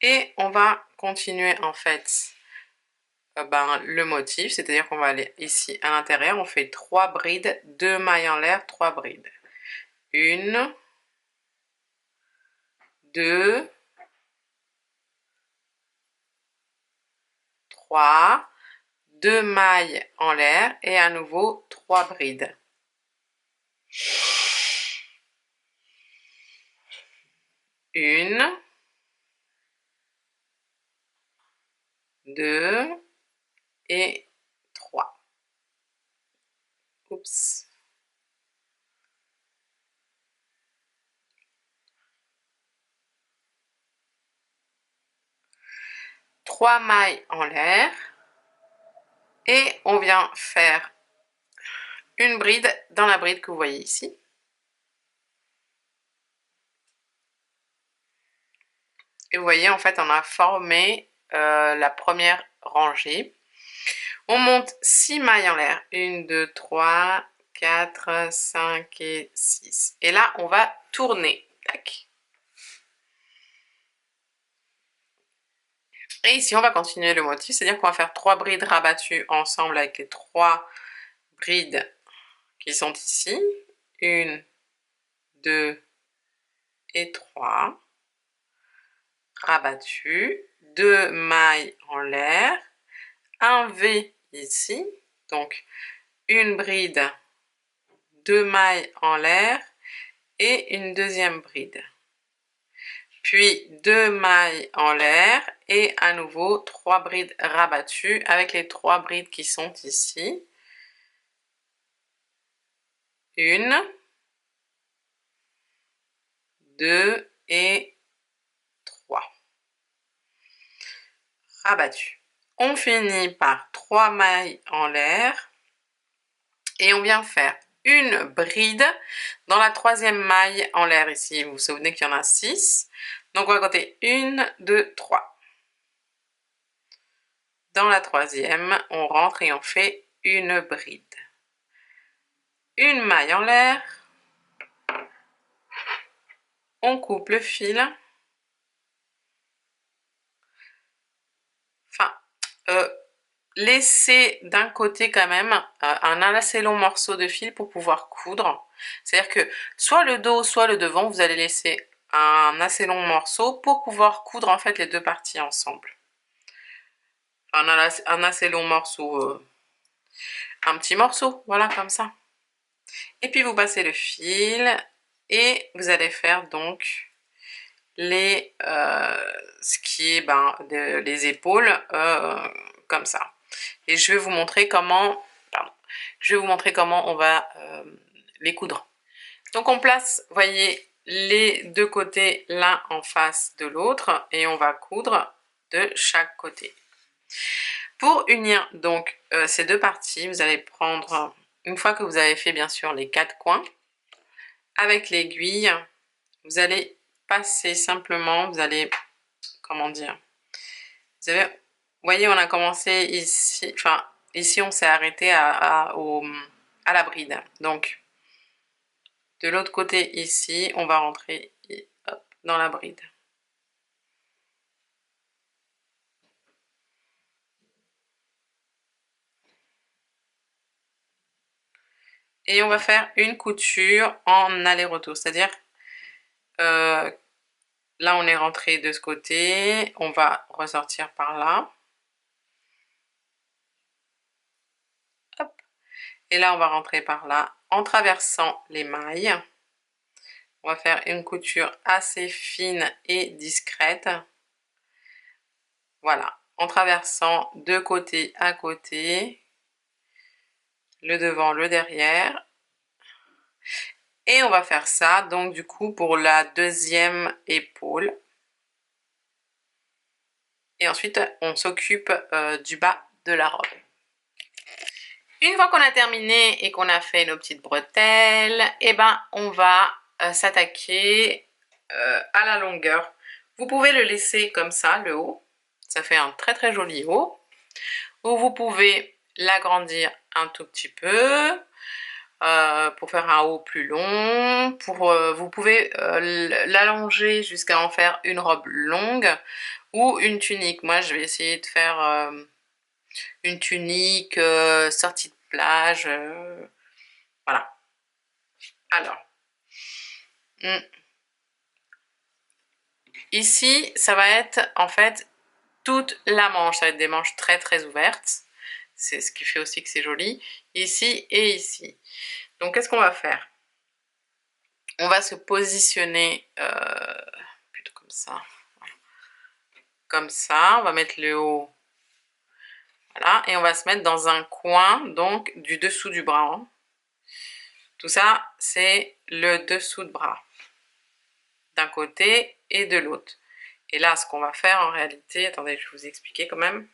Et on va continuer en fait le motif, c'est-à-dire qu'on va aller ici à l'intérieur, on fait 3 brides, 2 mailles en l'air, 3 brides. 1, 2, 3, 2 mailles en l'air et à nouveau 3 brides. 1, 2 et 3. Oups. Trois mailles en l'air et on vient faire une bride dans la bride que vous voyez ici. Et vous voyez, en fait, on a formé la première rangée. On monte 6 mailles en l'air. 1, 2, 3, 4, 5 et 6. Et là, on va tourner. Tac. Et ici, on va continuer le motif, c'est-à-dire qu'on va faire 3 brides rabattues ensemble avec les 3 brides qui sont ici. 1, 2 et 3. Rabattu, 2 mailles en l'air, un V ici, donc une bride, 2 mailles en l'air et une deuxième bride. Puis 2 mailles en l'air et à nouveau 3 brides rabattues avec les 3 brides qui sont ici. 1, 2 et 3. Rabattu. On finit par 3 mailles en l'air et on vient faire une bride dans la troisième maille en l'air ici. Vous vous souvenez qu'il y en a 6. Donc on va compter 1, 2, 3. Dans la troisième, on rentre et on fait une bride. Une maille en l'air. On coupe le fil. Enfin, laissez d'un côté quand même un assez long morceau de fil pour pouvoir coudre. C'est-à-dire que soit le dos, soit le devant, vous allez laisser un assez long morceau pour pouvoir coudre en fait les deux parties ensemble. Enfin, un assez long morceau, un petit morceau, voilà, comme ça. Et puis vous passez le fil et vous allez faire donc ce qui est les épaules comme ça. Et je vais vous montrer comment, on va les coudre. Donc on place, voyez, les deux côtés l'un en face de l'autre et on va coudre de chaque côté. Pour unir donc ces deux parties, vous allez prendre, une fois que vous avez fait bien sûr les 4 coins, avec l'aiguille, vous allez passer simplement, vous allez, comment dire, vous voyez, on a commencé ici, enfin ici on s'est arrêté à la bride. Donc de l'autre côté ici, on va rentrer hop, dans la bride. Et on va faire une couture en aller-retour, c'est-à-dire là on est rentré de ce côté, on va ressortir par là. Hop. Et là on va rentrer par là en traversant les mailles. On va faire une couture assez fine et discrète. Voilà, en traversant de côté à côté, le devant, le derrière. Et on va faire ça, donc du coup, pour la deuxième épaule. Et ensuite, on s'occupe du bas de la robe. Une fois qu'on a terminé et qu'on a fait nos petites bretelles, eh ben, on va s'attaquer à la longueur. Vous pouvez le laisser comme ça, le haut. Ça fait un très très joli haut. Ou vous pouvez l'agrandir un tout petit peu pour faire un haut plus long. Vous pouvez l'allonger jusqu'à en faire une robe longue ou une tunique. Moi, je vais essayer de faire une tunique sortie de plage. Voilà. Alors, ici, ça va être en fait toute la manche. Ça va être des manches très très ouvertes. C'est ce qui fait aussi que c'est joli. Ici et ici. Donc, qu'est-ce qu'on va faire? On va se positionner plutôt comme ça. Voilà. Comme ça, on va mettre le haut. Voilà, et on va se mettre dans un coin, donc, du dessous du bras. Hein. Tout ça, c'est le dessous de bras. D'un côté et de l'autre. Et là, ce qu'on va faire en réalité, attendez, je vais vous expliquer quand même,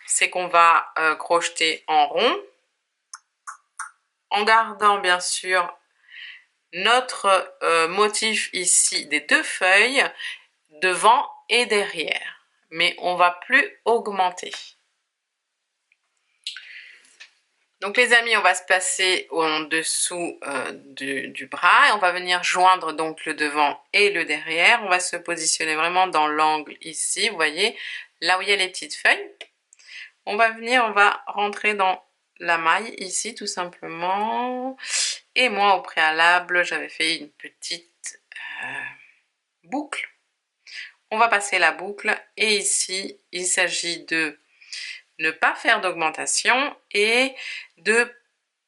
c'est qu'on va crocheter en rond, en gardant bien sûr notre motif ici des deux feuilles, devant et derrière. Mais on ne va plus augmenter. Donc les amis, on va se placer en dessous du bras et on va venir joindre donc le devant et le derrière. On va se positionner vraiment dans l'angle ici, vous voyez, là où il y a les petites feuilles. On va venir, on va rentrer dans la maille ici tout simplement. Et moi au préalable, j'avais fait une petite boucle. On va passer la boucle et ici, il s'agit de ne pas faire d'augmentation et de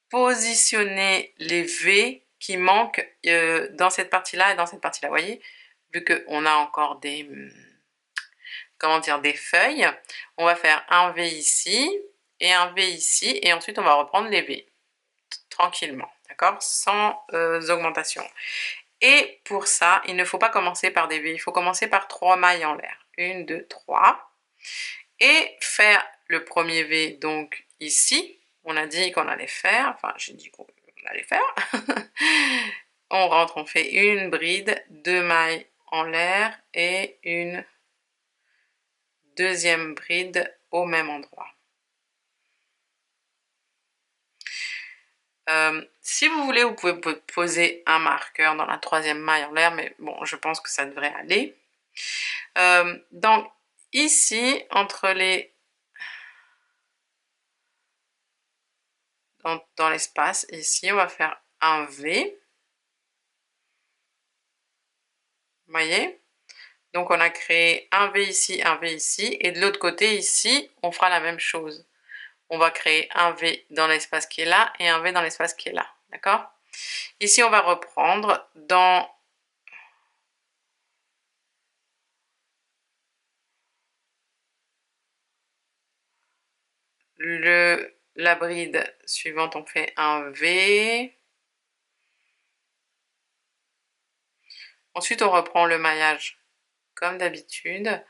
positionner les V qui manquent dans cette partie-là et dans cette partie-là. Vous voyez, vu qu'on a encore des, comment dire, des feuilles, on va faire un V ici et un V ici et ensuite on va reprendre les V tranquillement, d'accord, sans augmentation. Et pour ça, il ne faut pas commencer par des V, il faut commencer par 3 mailles en l'air. 1, 2, 3. Et faire le premier V donc ici. On a dit qu'on allait faire, enfin j'ai dit qu'on allait faire. On rentre, on fait une bride, 2 mailles en l'air et une deuxième bride au même endroit. Si vous voulez, vous pouvez poser un marqueur dans la troisième maille en l'air, mais bon, je pense que ça devrait aller. Donc ici, entre les dans l'espace. Ici, on va faire un V. Vous voyez? Donc, on a créé un V ici, un V ici. Et de l'autre côté, ici, on fera la même chose. On va créer un V dans l'espace qui est là et un V dans l'espace qui est là. D'accord? Ici, on va reprendre dans la bride suivante, on fait un V. Ensuite, on reprend le maillage comme d'habitude,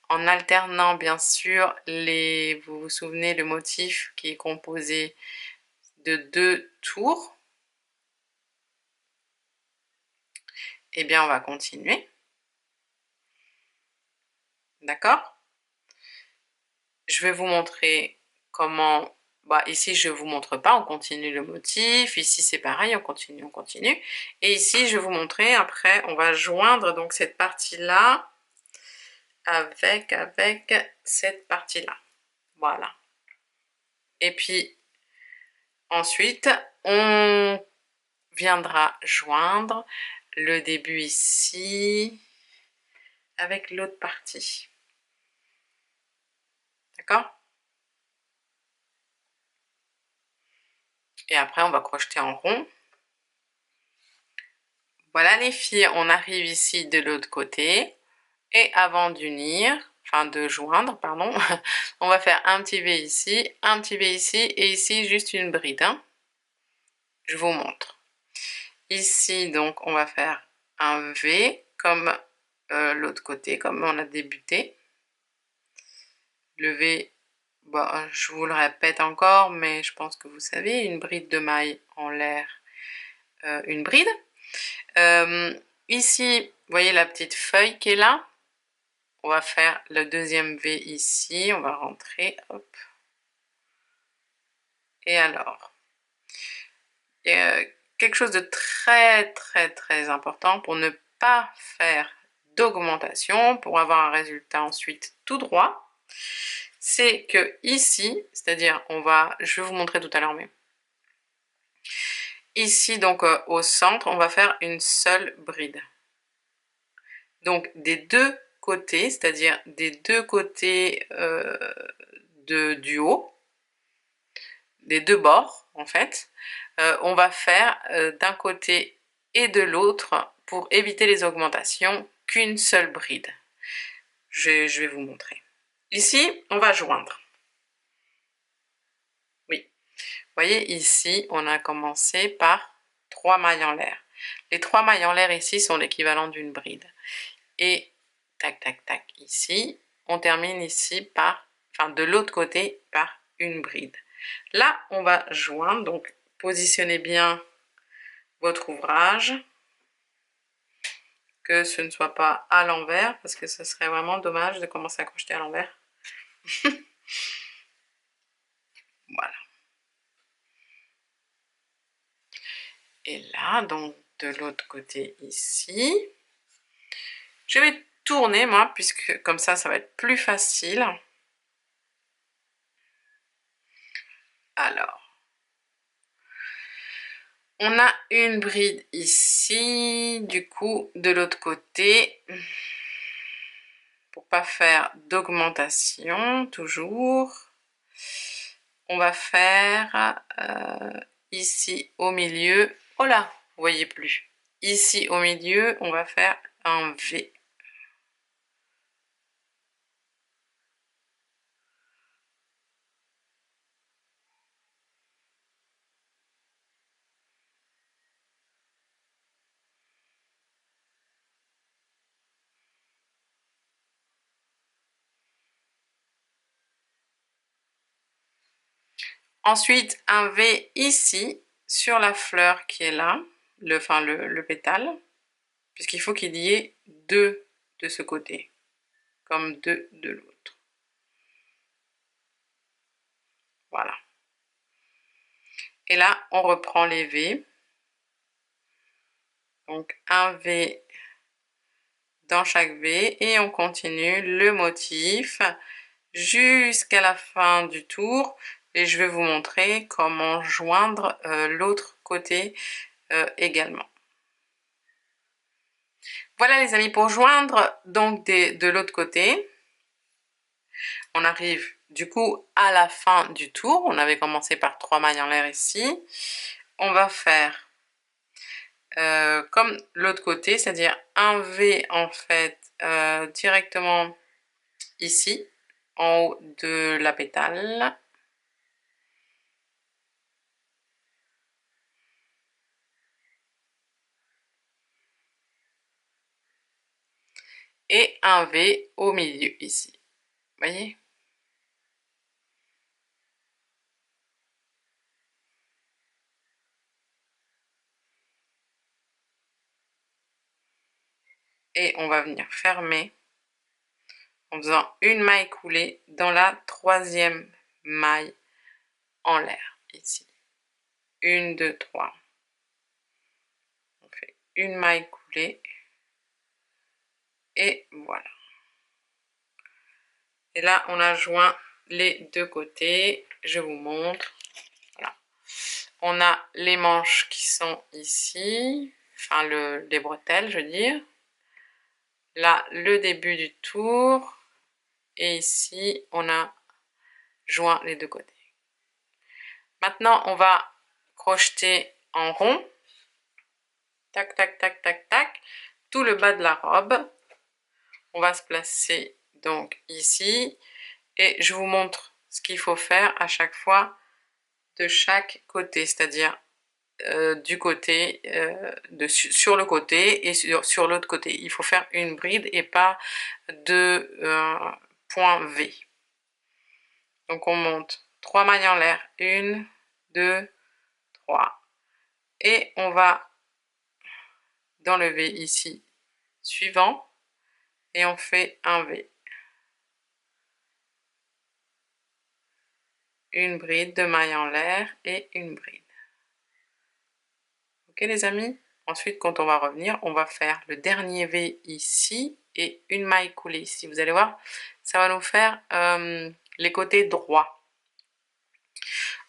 en alternant bien sûr vous vous souvenez, le motif qui est composé de 2 tours. Eh bien, on va continuer. D'accord? Je vais vous montrer comment... ici, je ne vous montre pas, on continue le motif. Ici, c'est pareil, on continue, on continue. Et ici, je vais vous montrer, après, on va joindre donc cette partie-là avec cette partie-là. Voilà. Et puis, ensuite, on viendra joindre le début ici avec l'autre partie. D'accord? Et après, on va crocheter en rond. Voilà les filles, on arrive ici de l'autre côté. Et avant d'unir, enfin de joindre, pardon, on va faire un petit V ici, un petit V ici, et ici juste une bride. Hein. Je vous montre. Ici, donc, on va faire un V comme l'autre côté, comme on a débuté. Le V, je vous le répète encore, mais je pense que vous savez, une bride de maille en l'air, une bride. Ici, vous voyez la petite feuille qui est là. On va faire le deuxième V ici, on va rentrer, hop. Et alors, quelque chose de très important pour ne pas faire d'augmentation, pour avoir un résultat ensuite tout droit, c'est que ici, c'est-à-dire je vais vous montrer tout à l'heure, mais ici donc au centre, on va faire une seule bride. Donc des deux côtés, c'est-à-dire des deux côtés du haut, des deux bords en fait, on va faire d'un côté et de l'autre pour éviter les augmentations qu'une seule bride. Je vais vous montrer. Ici, on va joindre. Oui. Vous voyez, ici, on a commencé par 3 mailles en l'air. Les 3 mailles en l'air ici sont l'équivalent d'une bride. Et tac, tac, tac, ici, on termine ici par, enfin de l'autre côté, par une bride. Là, on va joindre, donc positionnez bien votre ouvrage, que ce ne soit pas à l'envers, parce que ce serait vraiment dommage de commencer à crocheter à l'envers. Voilà. Et là, donc de l'autre côté ici, je vais tourner moi, puisque comme ça va être plus facile. Alors, on a une bride ici, du coup, de l'autre côté, pour pas faire d'augmentation, toujours, on va faire ici au milieu, oh là, vous voyez plus, ici au milieu, on va faire un V. Ensuite, un V ici, sur la fleur qui est là, le pétale, puisqu'il faut qu'il y ait 2 de ce côté, comme 2 de l'autre. Voilà. Et là, on reprend les V. Donc, un V dans chaque V et on continue le motif jusqu'à la fin du tour. et je vais vous montrer comment joindre l'autre côté également. Voilà les amis, pour joindre donc de l'autre côté, on arrive du coup à la fin du tour. On avait commencé par 3 mailles en l'air ici. On va faire comme l'autre côté, c'est-à-dire un V en fait directement ici, en haut de la pétale. Et un V au milieu ici. Vous voyez? Et on va venir fermer en faisant une maille coulée dans la 3e maille en l'air ici. 1, 2, 3. On fait une maille coulée et voilà. Et là, on a joint les deux côtés. Je vous montre. Voilà. On a les manches qui sont ici, enfin les bretelles, je veux dire. Là, le début du tour. Et ici, on a joint les deux côtés. Maintenant, on va crocheter en rond. Tac, tac, tac, tac, tac. Tout le bas de la robe. On va se placer donc ici. Et je vous montre ce qu'il faut faire à chaque fois de chaque côté. C'est-à-dire du côté, sur le côté et sur l'autre côté. Il faut faire une bride et pas de point V. Donc on monte 3 mailles en l'air, 1, 2, 3. Et on va dans le V ici, suivant, et on fait un V. Une bride, 2 mailles en l'air et une bride. Ok les amis? Ensuite, quand on va revenir, on va faire le dernier V ici et une maille coulée ici. Vous allez voir, ça va nous faire les côtés droits.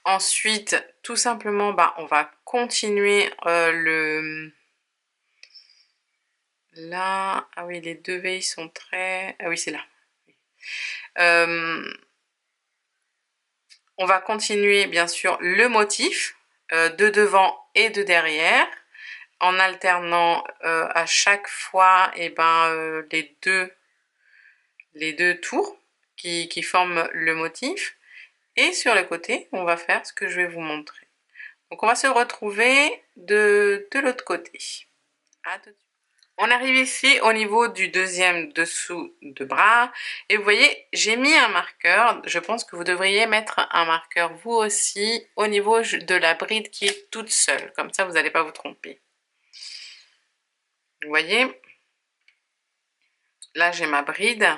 Ensuite, tout simplement, on va continuer là, ah oui, les deux V ils sont très... Ah oui, c'est là. On va continuer, bien sûr, le motif de devant et de derrière, en alternant à chaque fois les deux tours qui forment le motif. Et sur le côté, on va faire ce que je vais vous montrer. Donc on va se retrouver de l'autre côté. À tout de suite. On arrive ici au niveau du deuxième dessous de bras. Et vous voyez, j'ai mis un marqueur. Je pense que vous devriez mettre un marqueur vous aussi au niveau de la bride qui est toute seule. Comme ça, vous n'allez pas vous tromper. Vous voyez, là j'ai ma bride.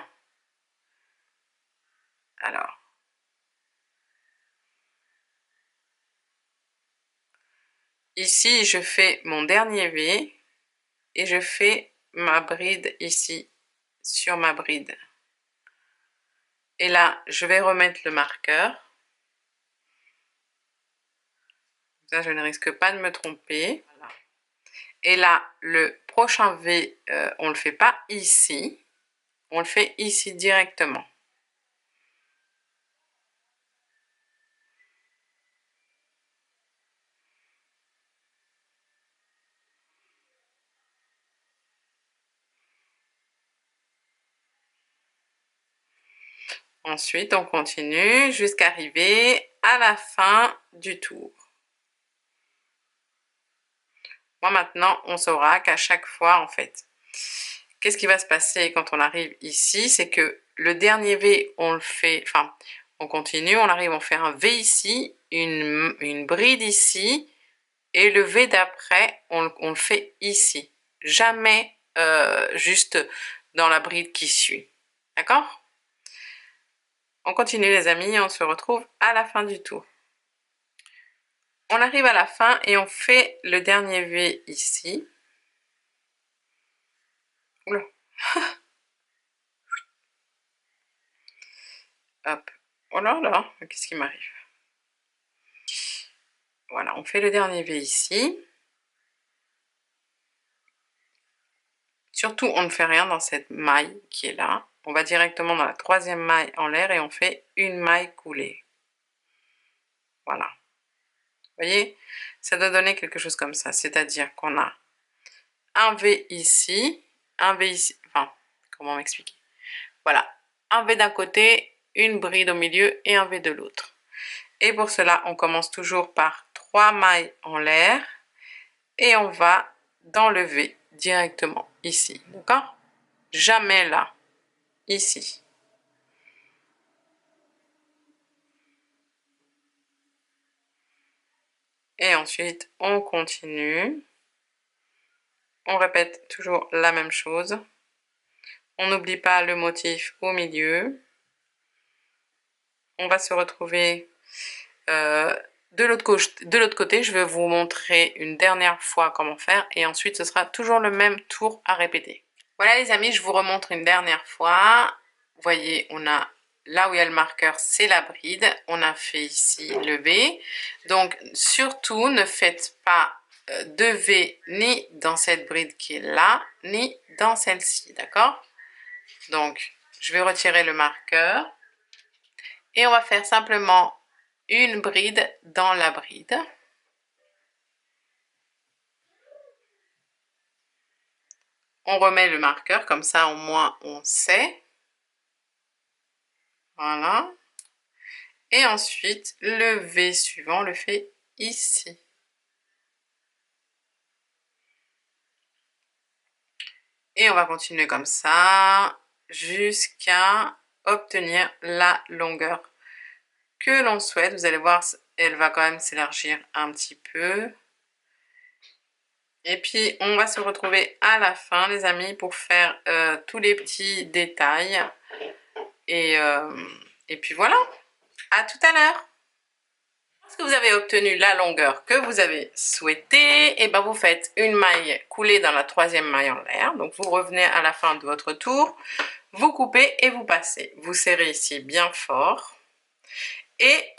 Alors, ici je fais mon dernier V et je fais ma bride ici sur ma bride. Et là, je vais remettre le marqueur. Ça, je ne risque pas de me tromper. Voilà. Et là, le prochain V, on ne le fait pas ici. On le fait ici directement. Ensuite, on continue jusqu'à arriver à la fin du tour. Moi, maintenant, on saura qu'à chaque fois, en fait, qu'est-ce qui va se passer quand on arrive ici? C'est que le dernier V, on le fait, enfin, on continue, on arrive, on fait un V ici, une bride ici, et le V d'après, on le fait ici. Jamais juste dans la bride qui suit. D'accord? On continue les amis, on se retrouve à la fin du tour. On arrive à la fin et on fait le dernier V ici. Oula. Hop. Oh là là, qu'est-ce qui m'arrive? Voilà, on fait le dernier V ici. Surtout, on ne fait rien dans cette maille qui est là. On va directement dans la troisième maille en l'air et on fait une maille coulée. Voilà. Vous voyez, ça doit donner quelque chose comme ça. C'est-à-dire qu'on a un V ici, un V ici. Enfin, comment m'expliquer? Voilà, un V d'un côté, une bride au milieu et un V de l'autre. Et pour cela, on commence toujours par 3 mailles en l'air et on va dans le V directement ici. D'accord? Jamais là, ici. Et ensuite, on continue. On répète toujours la même chose. On n'oublie pas le motif au milieu. On va se retrouver de l'autre côté. Je vais vous montrer une dernière fois comment faire. Et ensuite, ce sera toujours le même tour à répéter. Voilà les amis, je vous remontre une dernière fois. Vous voyez, on a là où il y a le marqueur, c'est la bride. On a fait ici le V. Donc, surtout, ne faites pas de V ni dans cette bride qui est là, ni dans celle-ci, d'accord? Donc, je vais retirer le marqueur. Et on va faire simplement une bride dans la bride. On remet le marqueur, comme ça au moins on sait. Voilà. Et ensuite, le V suivant, on le fait ici. Et on va continuer comme ça jusqu'à obtenir la longueur que l'on souhaite. Vous allez voir, elle va quand même s'élargir un petit peu. Et puis, on va se retrouver à la fin, les amis, pour faire tous les petits détails. Et puis voilà, à tout à l'heure. Lorsque vous avez obtenu la longueur que vous avez souhaitée, et ben vous faites une maille coulée dans la troisième maille en l'air. Donc vous revenez à la fin de votre tour, vous coupez et vous passez. Vous serrez ici bien fort et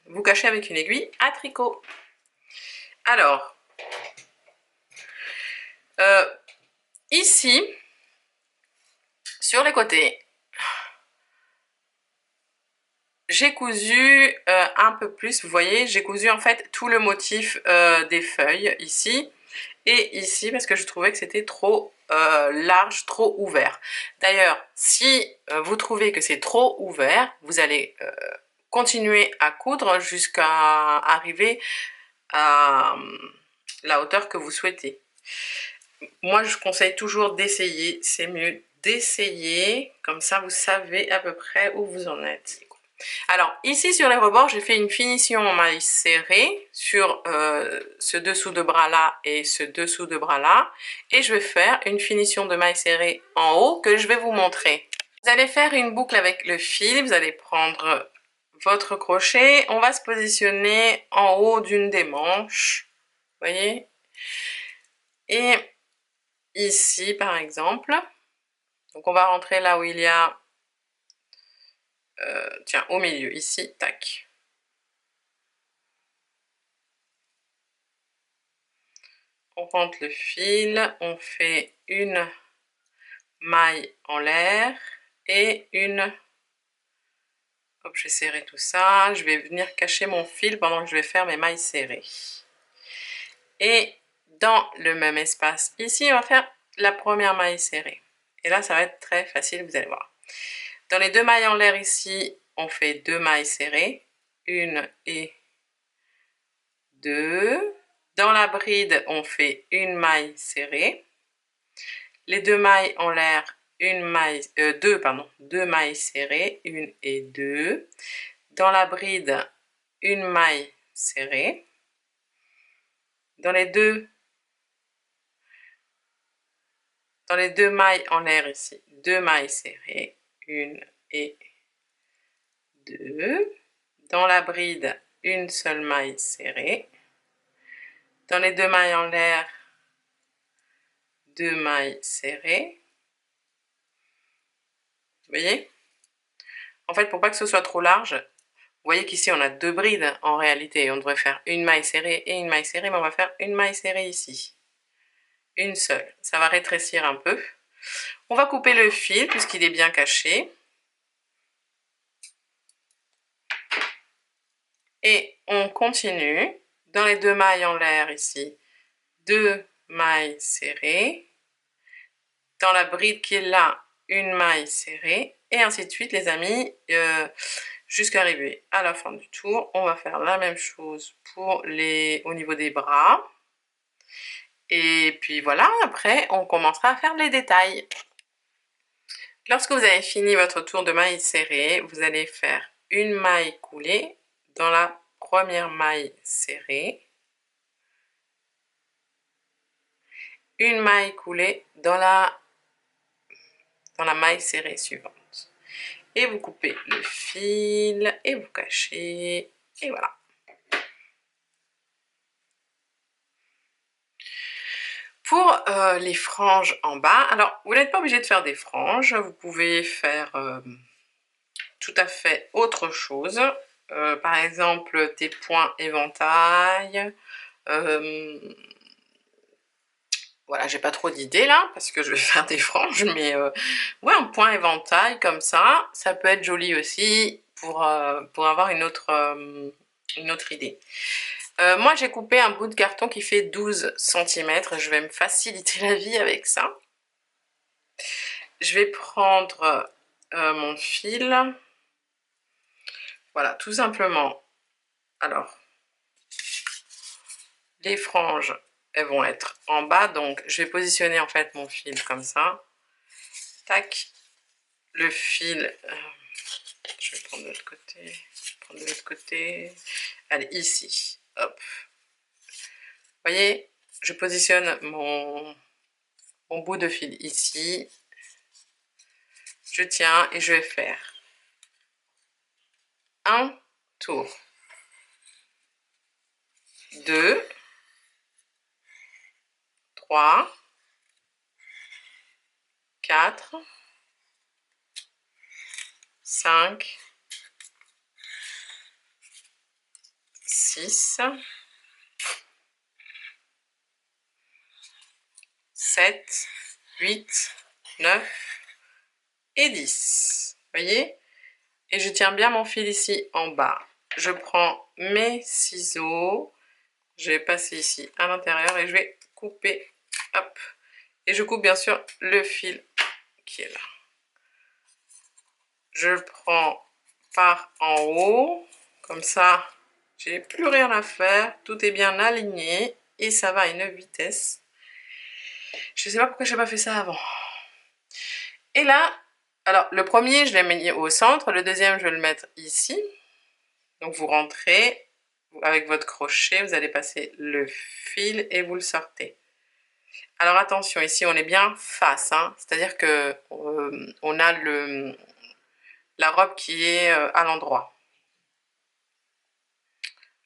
vous cachez avec une aiguille à tricot. Alors, ici, sur les côtés, j'ai cousu un peu plus, vous voyez, j'ai cousu en fait tout le motif des feuilles ici et ici parce que je trouvais que c'était trop large, trop ouvert. D'ailleurs, si vous trouvez que c'est trop ouvert, vous allez continuer à coudre jusqu'à arriver à la hauteur que vous souhaitez. Moi, je conseille toujours d'essayer, c'est mieux d'essayer, comme ça vous savez à peu près où vous en êtes. Alors ici sur les rebords, j'ai fait une finition en maille serrée sur ce dessous de bras là et ce dessous de bras là. Et je vais faire une finition de maille serrée en haut que je vais vous montrer. Vous allez faire une boucle avec le fil, vous allez prendre votre crochet. On va se positionner en haut d'une des manches, vous voyez. Et ici par exemple, donc on va rentrer là où il y a, tiens, au milieu, ici, tac. On rentre le fil, on fait une maille en l'air et une... Hop, je vais serrer tout ça. Je vais venir cacher mon fil pendant que je vais faire mes mailles serrées. Et dans le même espace ici, on va faire la première maille serrée. Et là, ça va être très facile, vous allez voir. Dans les deux mailles en l'air ici, on fait deux mailles serrées. Une et deux. Dans la bride, on fait une maille serrée. Les deux mailles en l'air, deux mailles serrées, une et deux. Dans la bride, une maille serrée. Dans les deux mailles en l'air ici, deux mailles serrées, une et deux. Dans la bride, une seule maille serrée. Dans les deux mailles en l'air, deux mailles serrées. Vous voyez? En fait, pour pas que ce soit trop large, voyez qu'ici on a 2 brides en réalité, on devrait faire une maille serrée et une maille serrée, mais on va faire une maille serrée ici. Une seule, ça va rétrécir un peu. On va couper le fil puisqu'il est bien caché. Et on continue dans les 2 mailles en l'air ici, 2 mailles serrées. Dans la bride qui est là, une maille serrée. Et ainsi de suite les amis, jusqu'à arriver à la fin du tour. On va faire la même chose pour au niveau des bras. Et puis voilà, après on commencera à faire les détails. Lorsque vous avez fini votre tour de maille serrée, vous allez faire une maille coulée dans la première maille serrée, une maille coulée dans la maille serrée suivante. Et vous coupez le fil et vous cachez, et voilà. Pour les franges en bas, alors vous n'êtes pas obligé de faire des franges, vous pouvez faire tout à fait autre chose. Par exemple des points éventail. Voilà, j'ai pas trop d'idées là, parce que je vais faire des franges, mais ouais, un point éventail comme ça peut être joli aussi pour avoir une autre idée. Moi, j'ai coupé un bout de carton qui fait 12 cm, je vais me faciliter la vie avec ça. Je vais prendre mon fil, voilà, tout simplement. Alors, les franges, elles vont être en bas, donc je vais positionner en fait mon fil comme ça. Tac, le fil, je vais prendre de l'autre côté, allez, ici, hop. Vous voyez, je positionne mon bout de fil ici, je tiens et je vais faire un tour, 2, 3, 4, 5, 6, 7, 8, 9 et 10. Vous voyez? Et je tiens bien mon fil ici en bas. Je prends mes ciseaux, je vais passer ici à l'intérieur et je vais couper, hop. Et je coupe bien sûr le fil qui est là. Je le prends par en haut, comme ça, j'ai plus rien à faire, tout est bien aligné et ça va à une vitesse. Je sais pas pourquoi j'ai pas fait ça avant. Et là, alors le premier, je l'ai mis au centre, le deuxième, je vais le mettre ici. Donc vous rentrez avec votre crochet, vous allez passer le fil et vous le sortez. Alors attention, ici on est bien face, hein, c'est-à-dire que on a la robe qui est à l'endroit.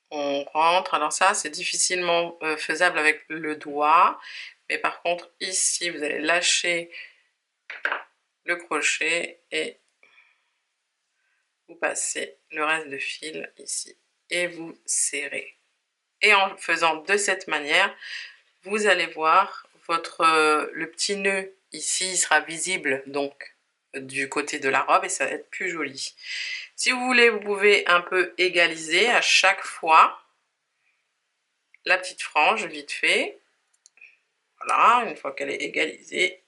On rentre, alors ça c'est difficilement faisable avec le doigt, mais par contre ici vous allez lâcher le crochet et vous passez le reste de fil ici et vous serrez. Et en faisant de cette manière, vous allez voir le petit nœud ici sera visible donc du côté de la robe et ça va être plus joli. Si vous voulez, vous pouvez un peu égaliser à chaque fois la petite frange vite fait. Voilà, une fois qu'elle est égalisée,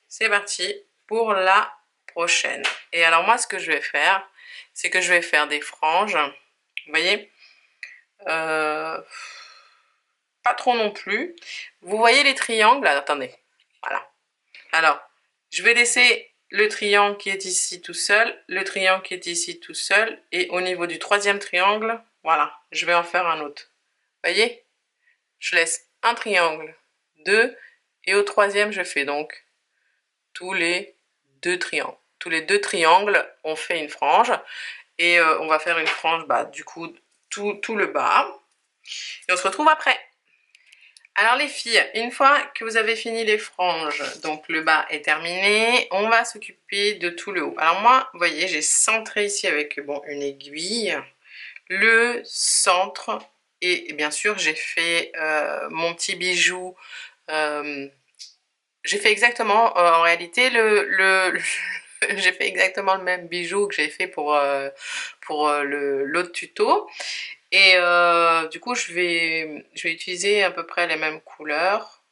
c'est parti pour la prochaine. Et alors moi, ce que je vais faire, c'est que je vais faire des franges, vous voyez, pas trop non plus. Vous voyez les triangles? Attendez, voilà. Alors, je vais laisser le triangle qui est ici tout seul, le triangle qui est ici tout seul, et au niveau du troisième triangle, voilà, je vais en faire un autre. Vous voyez? Je laisse un triangle, 2, et au troisième, je fais donc tous les 2 triangles. Tous les 2 triangles, on fait une frange, et on va faire une frange, bah, du coup, tout le bas, et on se retrouve après. Alors les filles, une fois que vous avez fini les franges, donc le bas est terminé, on va s'occuper de tout le haut. Alors moi, vous voyez, j'ai centré ici avec bon, une aiguille, le centre, et bien sûr j'ai fait mon petit bijou. J'ai fait exactement, en réalité, j'ai fait exactement le même bijou que j'ai fait pour l'autre tuto. Et du coup, je vais utiliser à peu près les mêmes couleurs.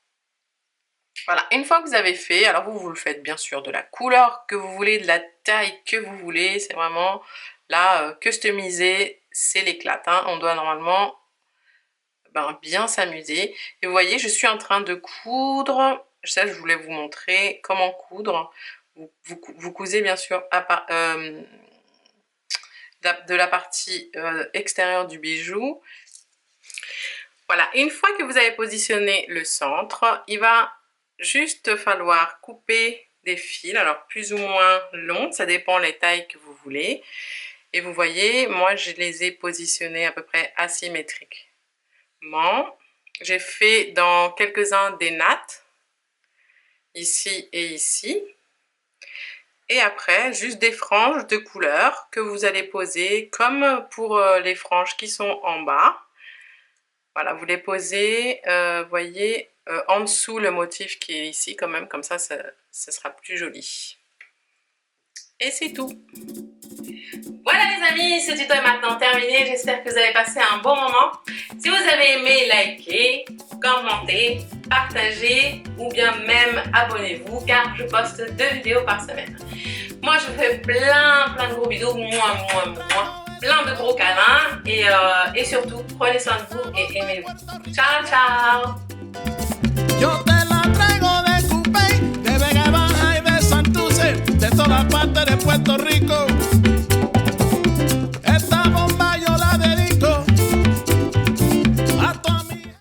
Voilà, une fois que vous avez fait, alors vous le faites bien sûr de la couleur que vous voulez, de la taille que vous voulez. C'est vraiment là, customiser, c'est l'éclate. Hein. On doit normalement bien s'amuser. Et vous voyez, je suis en train de coudre. Ça, je voulais vous montrer comment coudre. Vous cousez bien sûr de la partie extérieure du bijou. Voilà, une fois que vous avez positionné le centre, il va juste falloir couper des fils, alors plus ou moins longs, ça dépend les tailles que vous voulez. Et vous voyez, moi je les ai positionnés à peu près asymétriquement. J'ai fait dans quelques-uns des nattes, ici et ici. Et après, juste des franges de couleur que vous allez poser comme pour les franges qui sont en bas. Voilà, vous les posez, voyez, en dessous le motif qui est ici quand même, comme ça, ça sera plus joli. Et c'est tout. Voilà les amis, ce tuto est maintenant terminé. J'espère que vous avez passé un bon moment. Si vous avez aimé, likez, commentez, partagez ou bien même abonnez-vous car je poste 2 vidéos par semaine. Moi, je vous fais plein de gros bisous. Plein de gros câlins et surtout, prenez soin de vous et aimez-vous. Ciao, ciao! Yo te la traigo de Coupey, de Vega Baja y de Santurce, de todas partes de Puerto Rico.